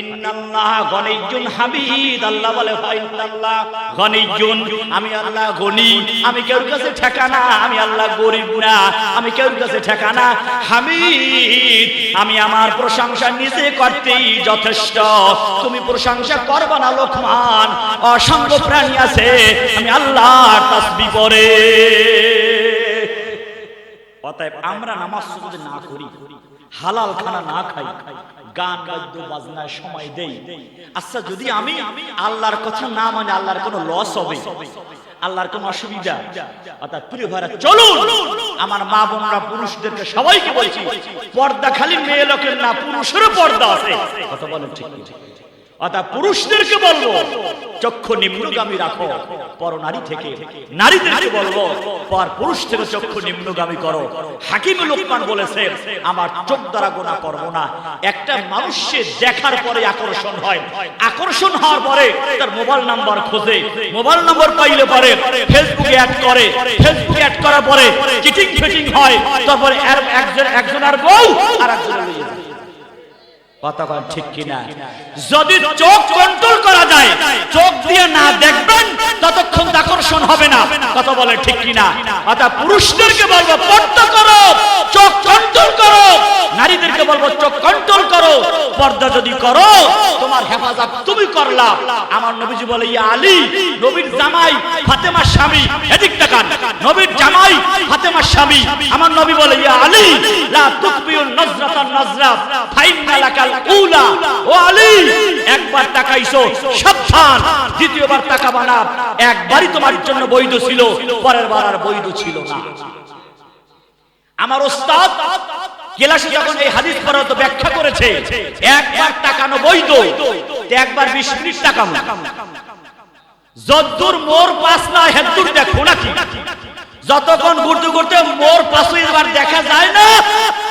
ইন্নাল্লাহ গনিয়্যুন হামিদ, আল্লাহ বলে ইন্নাল্লাহ গনিয়্যুন, আমি আল্লাহ গনি, আমি কারোর কাছে ঠেকানা, আমি আল্লাহ গরিব না, আমি কারোর কাছে ঠেকানা। হামিদ, আমি আমার প্রশংসা নিজে করতেই যথেষ্ট, তুমি প্রশংসা করবা না লোকমান। অসংখ্য প্রাণী আছে আমি আল্লাহর তাসবিহ পড়ে। অতএব আমরা নামাজ যদি না করি, হালাল খানা না খাই, গান বাদ্য বাজনায় সময় দেই, আচ্ছা যদি আমি আল্লাহর কথা না মানে আল্লাহর কোনো লস হবে, আল্লাহর কোনো অসুবিধা? অর্থাৎ প্রিয় ভাইরা চলুন, আমার মা বোনরা পুরুষদেরকে সবাইকে বলছি, পর্দা খালি মেয়ে লোকের না, পুরুষেরও পর্দা আছে। কথা বলেন ঠিক ঠিক? অর্থাৎ পুরুষদেরকে বলবো চক্ষু নিম্নগামী রাখো পর নারী থেকে, নারীদেরকে বলবো পর পুরুষ থেকে চক্ষু নিম্নগামী করো। হাকিম লোকমান বলেছে আমার চোখ দ্বারা গোনা করবো না। একটা মানুষের দেখার পরে আকর্ষণ হয়, আকর্ষণ হওয়ার পরে তার মোবাইল নাম্বার খোঁজে, মোবাইল নাম্বার পাইলে পরে ফেসবুকে অ্যাড করে, ফেসবুকে অ্যাড করার পরে চিটিং ফিটিং হয়, তারপরে একজনের বউ আর একজনের নিয়ে যায়। কথা কন ঠিক কিনা? যদি চোখ কন্ট্রোল করা যায়, চোখ দিয়ে না দেখবেন ততক্ষণ আকর্ষণ হবে না। কথা বলে ঠিক কিনা? অর্থাৎ পুরুষদেরকে বলবো পর্দা করো, চোখ কন্ট্রোল করো, নারীদেরকে বলবো চোখ কন্ট্রোল করো। পর্দা যদি করো তোমার হেফাজত তুমি করলা। আমার নবীজি বলে ইয়া আলী, নবীর জামাই ফাতেমার স্বামী, এদিক তাকান, নবীর জামাই ফাতেমার স্বামী। আমার নবী বলে ইয়া আলী লা তুকবিউন নজরাতান নজরা ফাইন্না লাকাল উলা। ও আলী, একবার তাকাইছো সাবধান, দ্বিতীয়বার তাকাবা না। একবারই তোমার জন্য বৈধ ছিল, পরের বার আর বৈধ ছিল না। আমার ওস্তাদ ক্লাসে যখন এই হাদিস পড়াত ব্যাখ্যা করেছে, একবার তাকানো বৈধ, একবার 20 মিনিট তাকানো। যদ্দূর মোর পাস না হেদ্দূর দেখো নাকি, যতক্ষণ ঘুরতে ঘুরতে মোর পাশে এবার দেখা যায় না,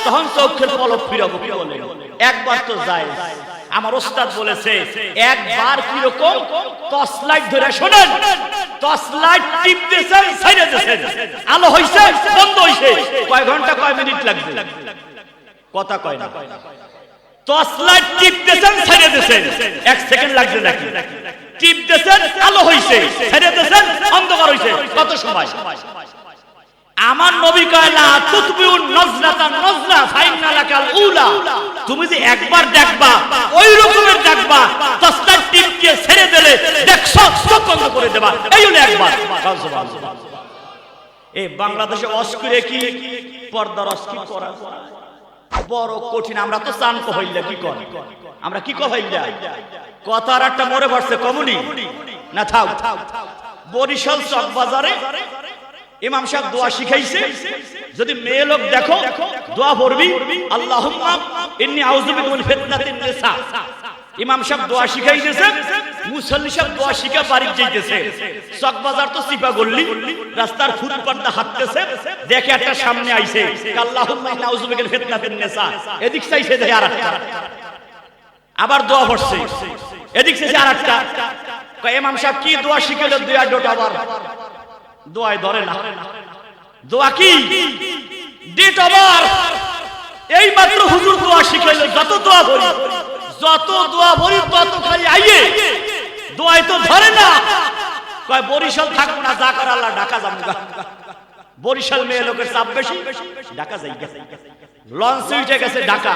তখন চোখের পলক ফিরাবো। কি বলে? একবার তো যায়। আমার ওস্তাদ বলেছে একবার কি রকম, টর্চ লাইট ধরে শোনেন, টর্চ লাইট টিপতেছেন, ছাইড়ে দিয়েছেন, আলো হইছে বন্ধ হইছে, কয় ঘন্টা কয় মিনিট লাগবে? কথা কয় না। টর্চ লাইট টিপতেছেন, ছাইড়ে দিয়েছেন, 1 সেকেন্ড লাগবে নাকি? টিপতেছেন, আলো হইছে, ছাইড়ে দিয়েছেন, অন্ধকার হইছে, কত সময়? আমার নবী কয় না তুতবিউন নজরাতান নজরা ফাইন্না লাকাল উলা। তুমি যে একবার দেখবা ওই রকমের দেখবা, তসলা টিপ দিয়ে ছেড়ে দিলে দেখছো চোখ বন্ধ করে দেবা, এই হলো একবার। এই বাংলাদেশে অস্কিরে কি পর্দার অস্কি করা বড় কঠিন। আমরা তো শান্ত হইলে কি কর, আমরা কি কইলা কথার একটা মরে পড়ছে কমুনি না থাক। বরিশাল চক বাজারে ইমাম সাহেব দোয়া শিখাইছে, যদি মেয়ে লোক দেখো দোয়া পড়বি আল্লাহুম্মা ইন্নী আউযু বিকা মিন ফিতনাতিন নিসা। ইমাম সাহেব দোয়া শিখাইতেছে, মুসল্লি সাহেব দোয়া শিখা বাড়ি যাইতেছে। চক বাজার তো চিপা গল্লি, রাস্তার ফুটপাতে হাঁটতেছে, দেখে একটা সামনে আইছে আল্লাহুম্মা ইন্নী আউযু বিকা মিন ফিতনাতিন নিসা। এদিক চাইছে দেখে আরেকটা, আবার দোয়া পড়ছে, এদিক চাইছে আরেকটা। কয় ইমাম সাহেব কি দোয়া শিখাইলো? দুইটা ডট আবার দোয়ায় ধরে না। দোয়া কি? Date over. এই মাত্র হুজুর দোয়া শিখাইলো, যত দোয়া ভরি, যত দোয়া ভরি তত খালি আইয়ে, দোয়ায় তো ধরে না। কয় বরিশাল থাকবো না, যা করে আল্লাহ ঢাকা যাবো। বরিশাল মেয়ে লোকের চাপ বেশি, ঢাকা যাই গেছে, লঞ্চে উঠে গেছে ঢাকা।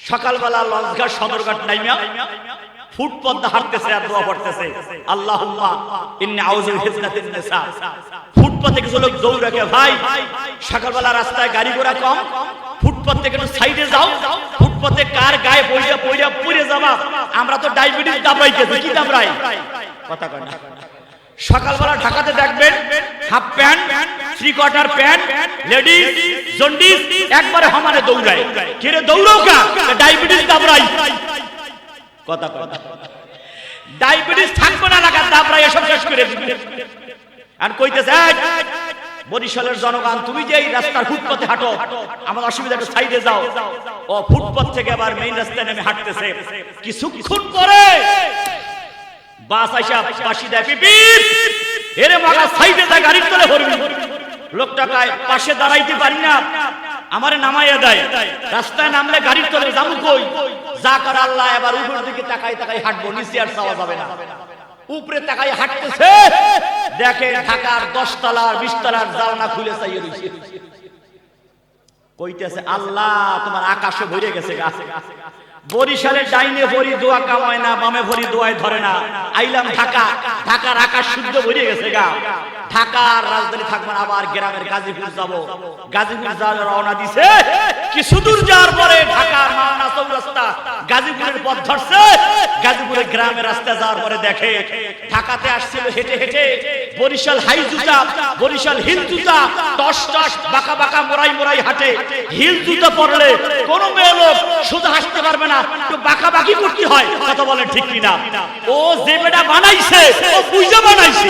সকালবেলা লঞ্চ ঘাট সদরঘাট নাইমা ফুটপথে হাঁটতেছে আর দোয়া পড়তেছে আল্লাহুম্মা ইন্নী আউযু বিকা মিন ফিতনাতিন নিসা। ফুট ফুটপাতে কিছু লোক দৌড়াকে ভাই সকালবেলা রাস্তায় গাড়ি ঘোড়া কম, ফুটপাত থেকে একটু সাইডে যাও, ফুটপাতে কার গায়ে পয়সা পয়সা পুড়ে যাবা। আমরা তো ডায়াবেটিস দাবড়াই গেছি, কি দাবড়াই কথা কয় না। সকালবেলা ঢাকাতে দেখবেন half pant, three quarter pant, ladies jaundice একবারে সমানে দৌড়ায়। কিরে দৌড়াও কা? ডায়াবেটিস দাবড়াই কথা কয় না। ডায়াবেটিস থাকবে না লাগা দাবড়াই এসব শেষ করে দিবে। আর কইতেছে বরিশালের জনগণ, তুমি যে এই রাস্তার ফুটপাতে হাঁটো, আমার অসুবিধা একটু সাইডে যাও। ও ফুটপাত থেকে আবার মেইন রাস্তায় নেমে হাঁটতেছে। কিছুক্ষণ পরে বাস আইসা বাসি দেয় পিপিপ, এরে মাগা সাইডে যায়, গাড়ির তলে হরবি। লোকটা কয় পাশে দাঁড়াইতে পারি না, আমারে নামাইয়া দেয়। রাস্তায় নামলে গাড়ির তলে যাবো কই? যা কর আল্লাহ। এবার উপরের দিকে তাকাই তাকাই হাঁটবো, নিচে আর যাওয়া যাবে না। উপরে তাকাই হাঁটতেছে, দেখে ঢাকার 10 তলার 20 তলার জানলা খুলে চাইয়ে দিয়েছে। কইতেছে আল্লাহ তোমার আকাশে ভরে গেছে গা। বরিশালের ডাইনে ভরি দোয়া কামায় না, বামে ভরি দোয়ায় ধরে না। আইলাম ঢাকা, ঢাকার আকাশ শুদ্ধ ভরে গেছে গা। ঢাকার রাজধানী থাকবেন, আবার গ্রামের গাজীপুর যাব। গাজীপুর যাওয়ার রওনা দিছে। কিছু দূর যাওয়ার পরে ঢাকার মাওনা চৌরাস্তা গাজীপুরের পথ ধরছে। গাজীপুরের গ্রামের রাস্তা যাওয়ার পরে দেখে ঢাকাতে আসছিল হেঁটে হেঁটে বরিশাল হাই জুতা, বরিশাল হিল জুতা, টস টস বাঁকা বাঁকা মোড়াই মোড়াই হাঁটে। হিল জুতা পরলে কোন মেয়ে লোক সোজা হাসতে পারবে না, একটু বাঁকা বাঁকি করতে হয়। কথা বলেন ঠিক কিনা? ও যে বেটা বানাইছে ও বুঝে বানাইছে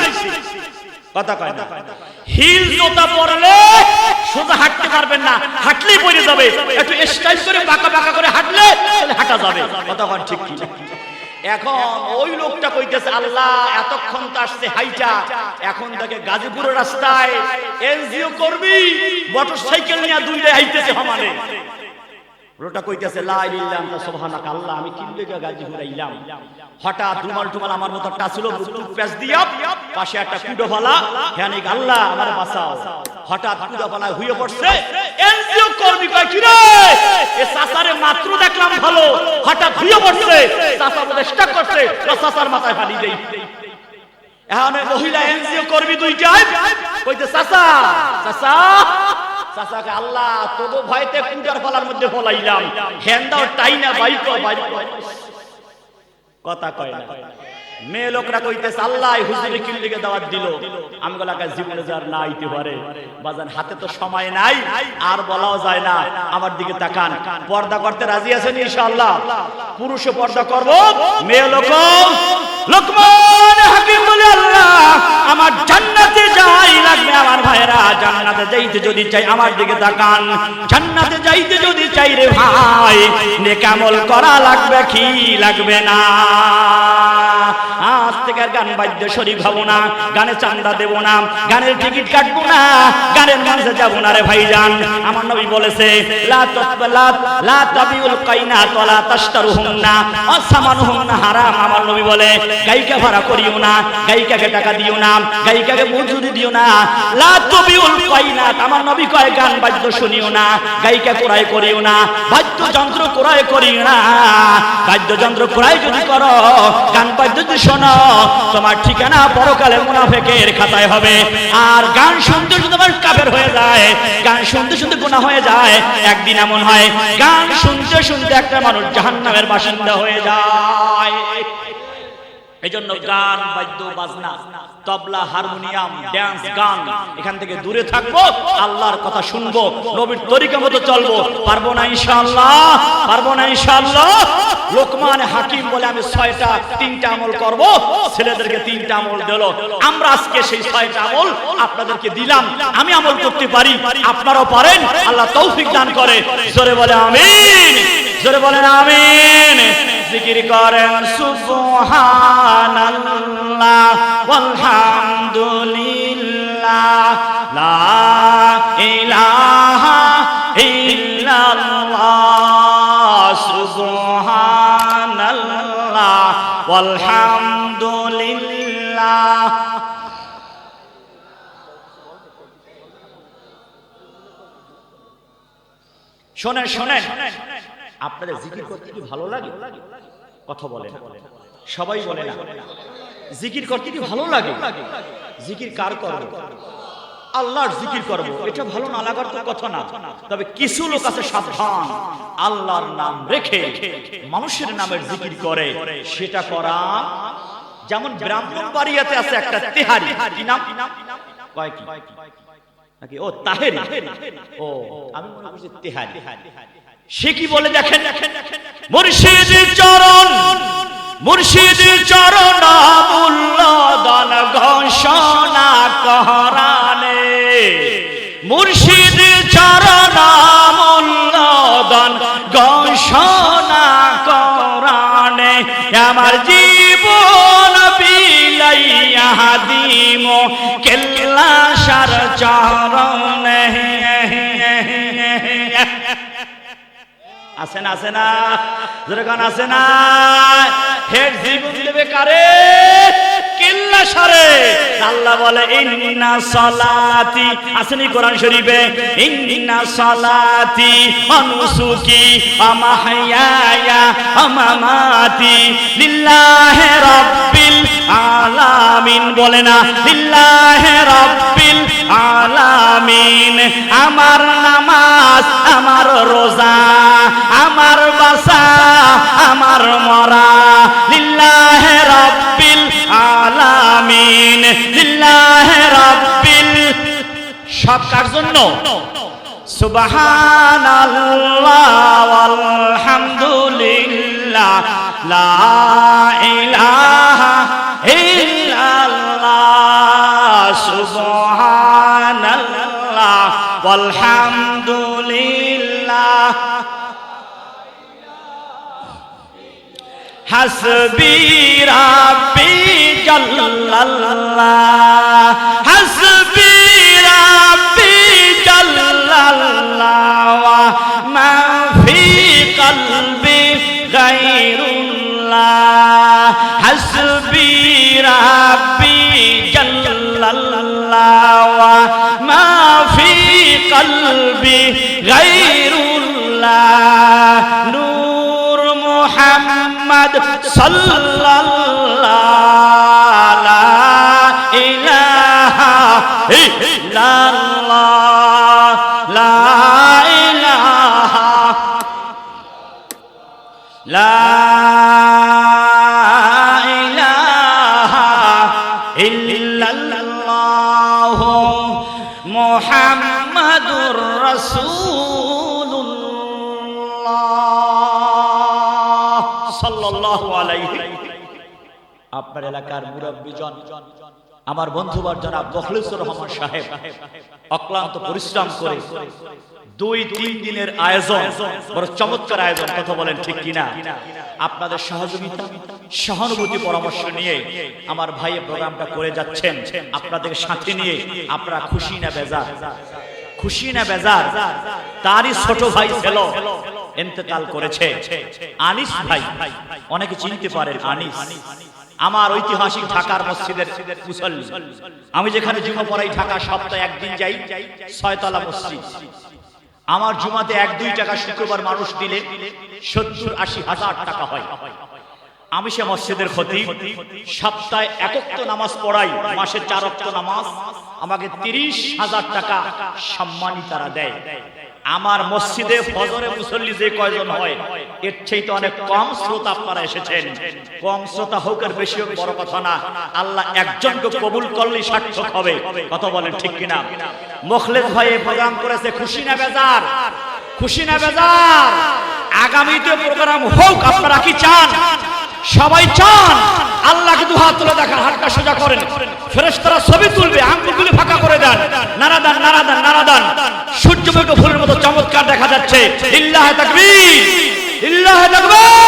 কথা কয় না। হিল জুতা পরলে সোজা হাঁটতে পারবেন না, হাঁটলেই পড়ে যাবে। একটু স্টাইল করে বাঁকা বাঁকা করে হাঁটলে হাঁটা যাবে। কথা কয় ঠিক কিনা? এখন ওই লোকটা কইতেছে আল্লাহ এতক্ষণ তো আসছে হাইটা, এখন দেখে গাজীপুরের রাস্তায় এনজিও কর্মী মোটরসাইকেল নিয়ে দুইটা আইতেছে সমানে। লোকটা কইতেছে লা ইলাহা ইল্লা আনতা সুবহানাকা, আল্লাহ আমি কিনলে গাজীপুর আইলাম। হঠাৎ রুমাল টুমাল আমার মতো টাছিল, মুখ প্যাচ দিয়া পাশে একটা কুডোফালা, হ্যাঁ আল্লাহ আমার বাঁচাও। হঠাৎ কুডোফালা হইয়ে পড়ছে। এনজিও কর্মী কয় কি রে এ চাচারে মাত্র দেখলাম ভালো, হঠাৎ হইয়ে পড়ছে। চাচা বলে স্টাক করছে, চাচার মাথায় ফালি দেই। এখন মহিলা এনজিও কর্মী দুইটাই কইতে চাচা চাচা চাচাকে আল্লাহ তোর ভয়তে কুডার ফালার মধ্যে ফলাইলাম, হ্যান দাও টাইনা বাইক বাইক কথা কয় না। মেয়ে লোকরা কইতেছে আল্লাহ হুজুরে কি লিগে দাওয়াত দিল। আমি গলাকে জীবনে যার না আইতে পারে বাজান, হাতে তো সময় নাই আর বলাও যায় না। আমার দিকে তাকান, পর্দা করতে রাজি আছেন ইনশাআল্লাহ? পুরুষে পর্দা করব, মেয়ে লোক লোকমান হাকিম বলে আল্লাহ আমার জান্নাতে যাই লাগবে। আমার ভাইরা জান্নাতে যাইতে যদি চাই আমার দিকে তাকান, জান্নাতে যাইতে যদি চাই রে ভাই নেক আমল করা লাগবে কি লাগবে না। আজ থেকে গান বাদ্য শরীক হব না, গানে চান্দা দেব না, গানের টিকিট কাটবো না, গানের মঞ্চে যাব না রে ভাইজান। আমার নবী বলেছে লা তাসবালাত লা তাবিউল কাইনাত ওয়া লা তাশতারুহুন্না আসামানুহুন্না হারাম। আমার নবী বলে গায়িকা ভাড়া করিও না, গায়িকাকে টাকা দিও না, গায়িকাকে মজুরি দিও না। লা তাবিউল কাইনাত, আমার নবী কয় গান বাদ্য শুনিও না, গায়িকা ক্রয় করিও না, বাদ্যযন্ত্র ক্রয় করিও না। বাদ্যযন্ত্র ক্রয় যদি করো, গান বাদ্য যদি শোনো, তোমার ঠিকানা পরকালে মুনাফিকের খাতায় হবে। আর গান শুনতে শুনতে তোমার কাফের হয়ে যায়, গান শুনতে শুনতে গুনাহ হয়ে যায়। একদিন এমন হয় গান শুনতে শুনতে একটা মানুষ জাহান্নামের বাসিন্দা হয়ে যায়। এজন্য গান বাদ্য বাজনা তবলা হারমোনিয়াম ড্যান্স গান এখান থেকে দূরে থাকবো, আল্লাহর কথা শুনবো, নবীর তরিকা মতো চলবো। পারবো না ইনশাআল্লাহ? পারবো না ইনশাআল্লাহ? লোকমান হাকিম বলে আমি 3টা আমল করব, ছেলেদেরকে 3টা আমল দিল। আমরা আজকে সেই 6টা আমল আপনাদেরকে দিলাম। আমি আমল করতে পারি, আপনারাও পারেন, আল্লাহ তৌফিক দান করে। জোরে বলে আমিন, জোরে বলেন আমিন। জিকির করেন সুবহানাল্লাহ ওয়ালহামদুলিল্লাহ লা ইলাহা ইল্লাল্লাহ সুবহানাল্লাহ ওয়ালহামদুলিল্লাহ। শোনেন শোনেন, আপনাদের জিকির করতে কি ভালো লাগে? কথা বলেন, সবাই বলে না। জিকির করতে কি ভালো লাগে? জিকির কার করবে? আল্লাহর জিকির করব, এটা ভালো না লাগার তো কথা না। তবে কিছু লোক আছে সাবধান, আল্লাহর নাম রেখে মানুষের নামের জিকির করে, সেটা করা। যেমন ব্রাহ্মণবাড়িয়াতে আছে একটা তেহারি, কি নাম কয় কি নাকি, ও তাহেরি, ও আমি মনে করছি তেহারি। সে কি বলে দেখেন, মুর্শিদ চরণ, মুর্শিদ চরণ মূল্যদান ঘোষণা করানে, মুর্শিদ চরণ মূল্যদান ঘোষণা করানে, আমার জীবন বিলাইয়া দিম কেল্লা সার চরণে। আছে না, আছে না, যেরকম আছে না, হে জীবন দেবে কারে, কিল্লা সারে। আল্লাহ বলে ইন্না সালাতি, আসেনি কোরআন শরীফে, ইন্না সালাতি অনুসুকি আমাহায়া আমামাতি লিল্লাহি রাব্বিল আলামিন, বলে না লিল্লাহি রাব্বিল আলামিন। আমার নামাজ, আমার রোজা, আমার বাসা, আমার মরা লিল্লাহি রাব্বিল আলামিন, লিল্লাহি রাব্বিল, সব কার জন্য? সুবহানাল্লাহ ওয়ালহামদুলিল্লাহ লা ইলাহা ইল্লাল্লাহ, সুবহানাল্লাহ ওয়ালহামদুলিল্লাহ, হাসবি রাব্বি জাল্লাল্লাহ, হাসবি রাব্বি জাল্লাল্লাহ, মা ফি কলবি গায়রুল্লাহ, হাসবি রাব্বি জাল্লাল্লাহ, মা ফি কলবি গায়রুল্লাহ, নূর মুহাম্মদ সাল্লাল্লাহু লা ইলাহা ইল্লাল্লাহ, লা ইলাহা, লা ইলাহা ইল্লাল্লাহ, মুহাম্মাদুর রাসূলুল্লাহ সাল্লাল্লাহু আলাইহি। আপনার এলাকার মুরব্বিজন, আমার বন্ধুবর জনাব মুখলিসুর রহমান সাহেব অক্লান্ত পরিশ্রম করে 2-3 দিনের আয়োজন, বড় চমৎকার আয়োজন, কথা বলেন ঠিক কিনা? আপনাদের সহযোগিতা, সহানুভূতি, পরামর্শ নিয়ে আমার ভাই প্রোগ্রামটা করে যাচ্ছেন। আপনাদের সাথে নিয়ে আপনারা খুশি না বেজার? খুশি না বেজার? তারই ছোট ভাই ছিল, ইন্তেকাল করেছে, আনিস ভাই, অনেকে চিনতে পারেন আনিস, আমার ঐতিহাসিক ঢাকার মসজিদের মুসল্লি। আমি যেখানে জুমা পড়াই ঢাকা, সপ্তাহে একদিন যাই, 6 তলা মসজিদ। আমার জুমাতে 1-2 টাকা শুক্রবার মানুষ দিলে 70-80 হাজার টাকা হয়। আমি সে মসজিদের খতিব, সপ্তাহে 1 ওয়াক্ত নামাজ পড়াই, মাসে 4 ওয়াক্ত নামাজ, আমাকে 30,000 টাকা সম্মানী তারা দেয়। আমার মসজিদে ফজরে মুসল্লি যে কয়জন হয়, এর চাইতে অনেক কম শ্রোতা আপনারা এসেছেন। কম শ্রোতা হোক আর বেশি হোক বড় কথা না, আল্লাহ একজনকে কবুল করলেই সার্থক হবে, কথা বলেন ঠিক কিনা? মুখলেস ভাই প্রোগ্রাম করেছে, খুশি না বেজার? খুশি না বেজার? আগামীতে প্রোগ্রাম হোক, আপনারা কি চান? সবাই চান। আল্লাহকে দুহাত তুলে দেখান, হাতটা সোজা করেন, ফেরেশতারা ছবি তুলবে, আঙ্গুলগুলি ফাঁকা করে দেন, নারা দেন, নারা দেন, নারা দেন। সূর্যমুখী ফুলের মতো চমৎকার দেখা যাচ্ছে। লিল্লাহি তাকবীর, লিল্লাহি তাকবীর।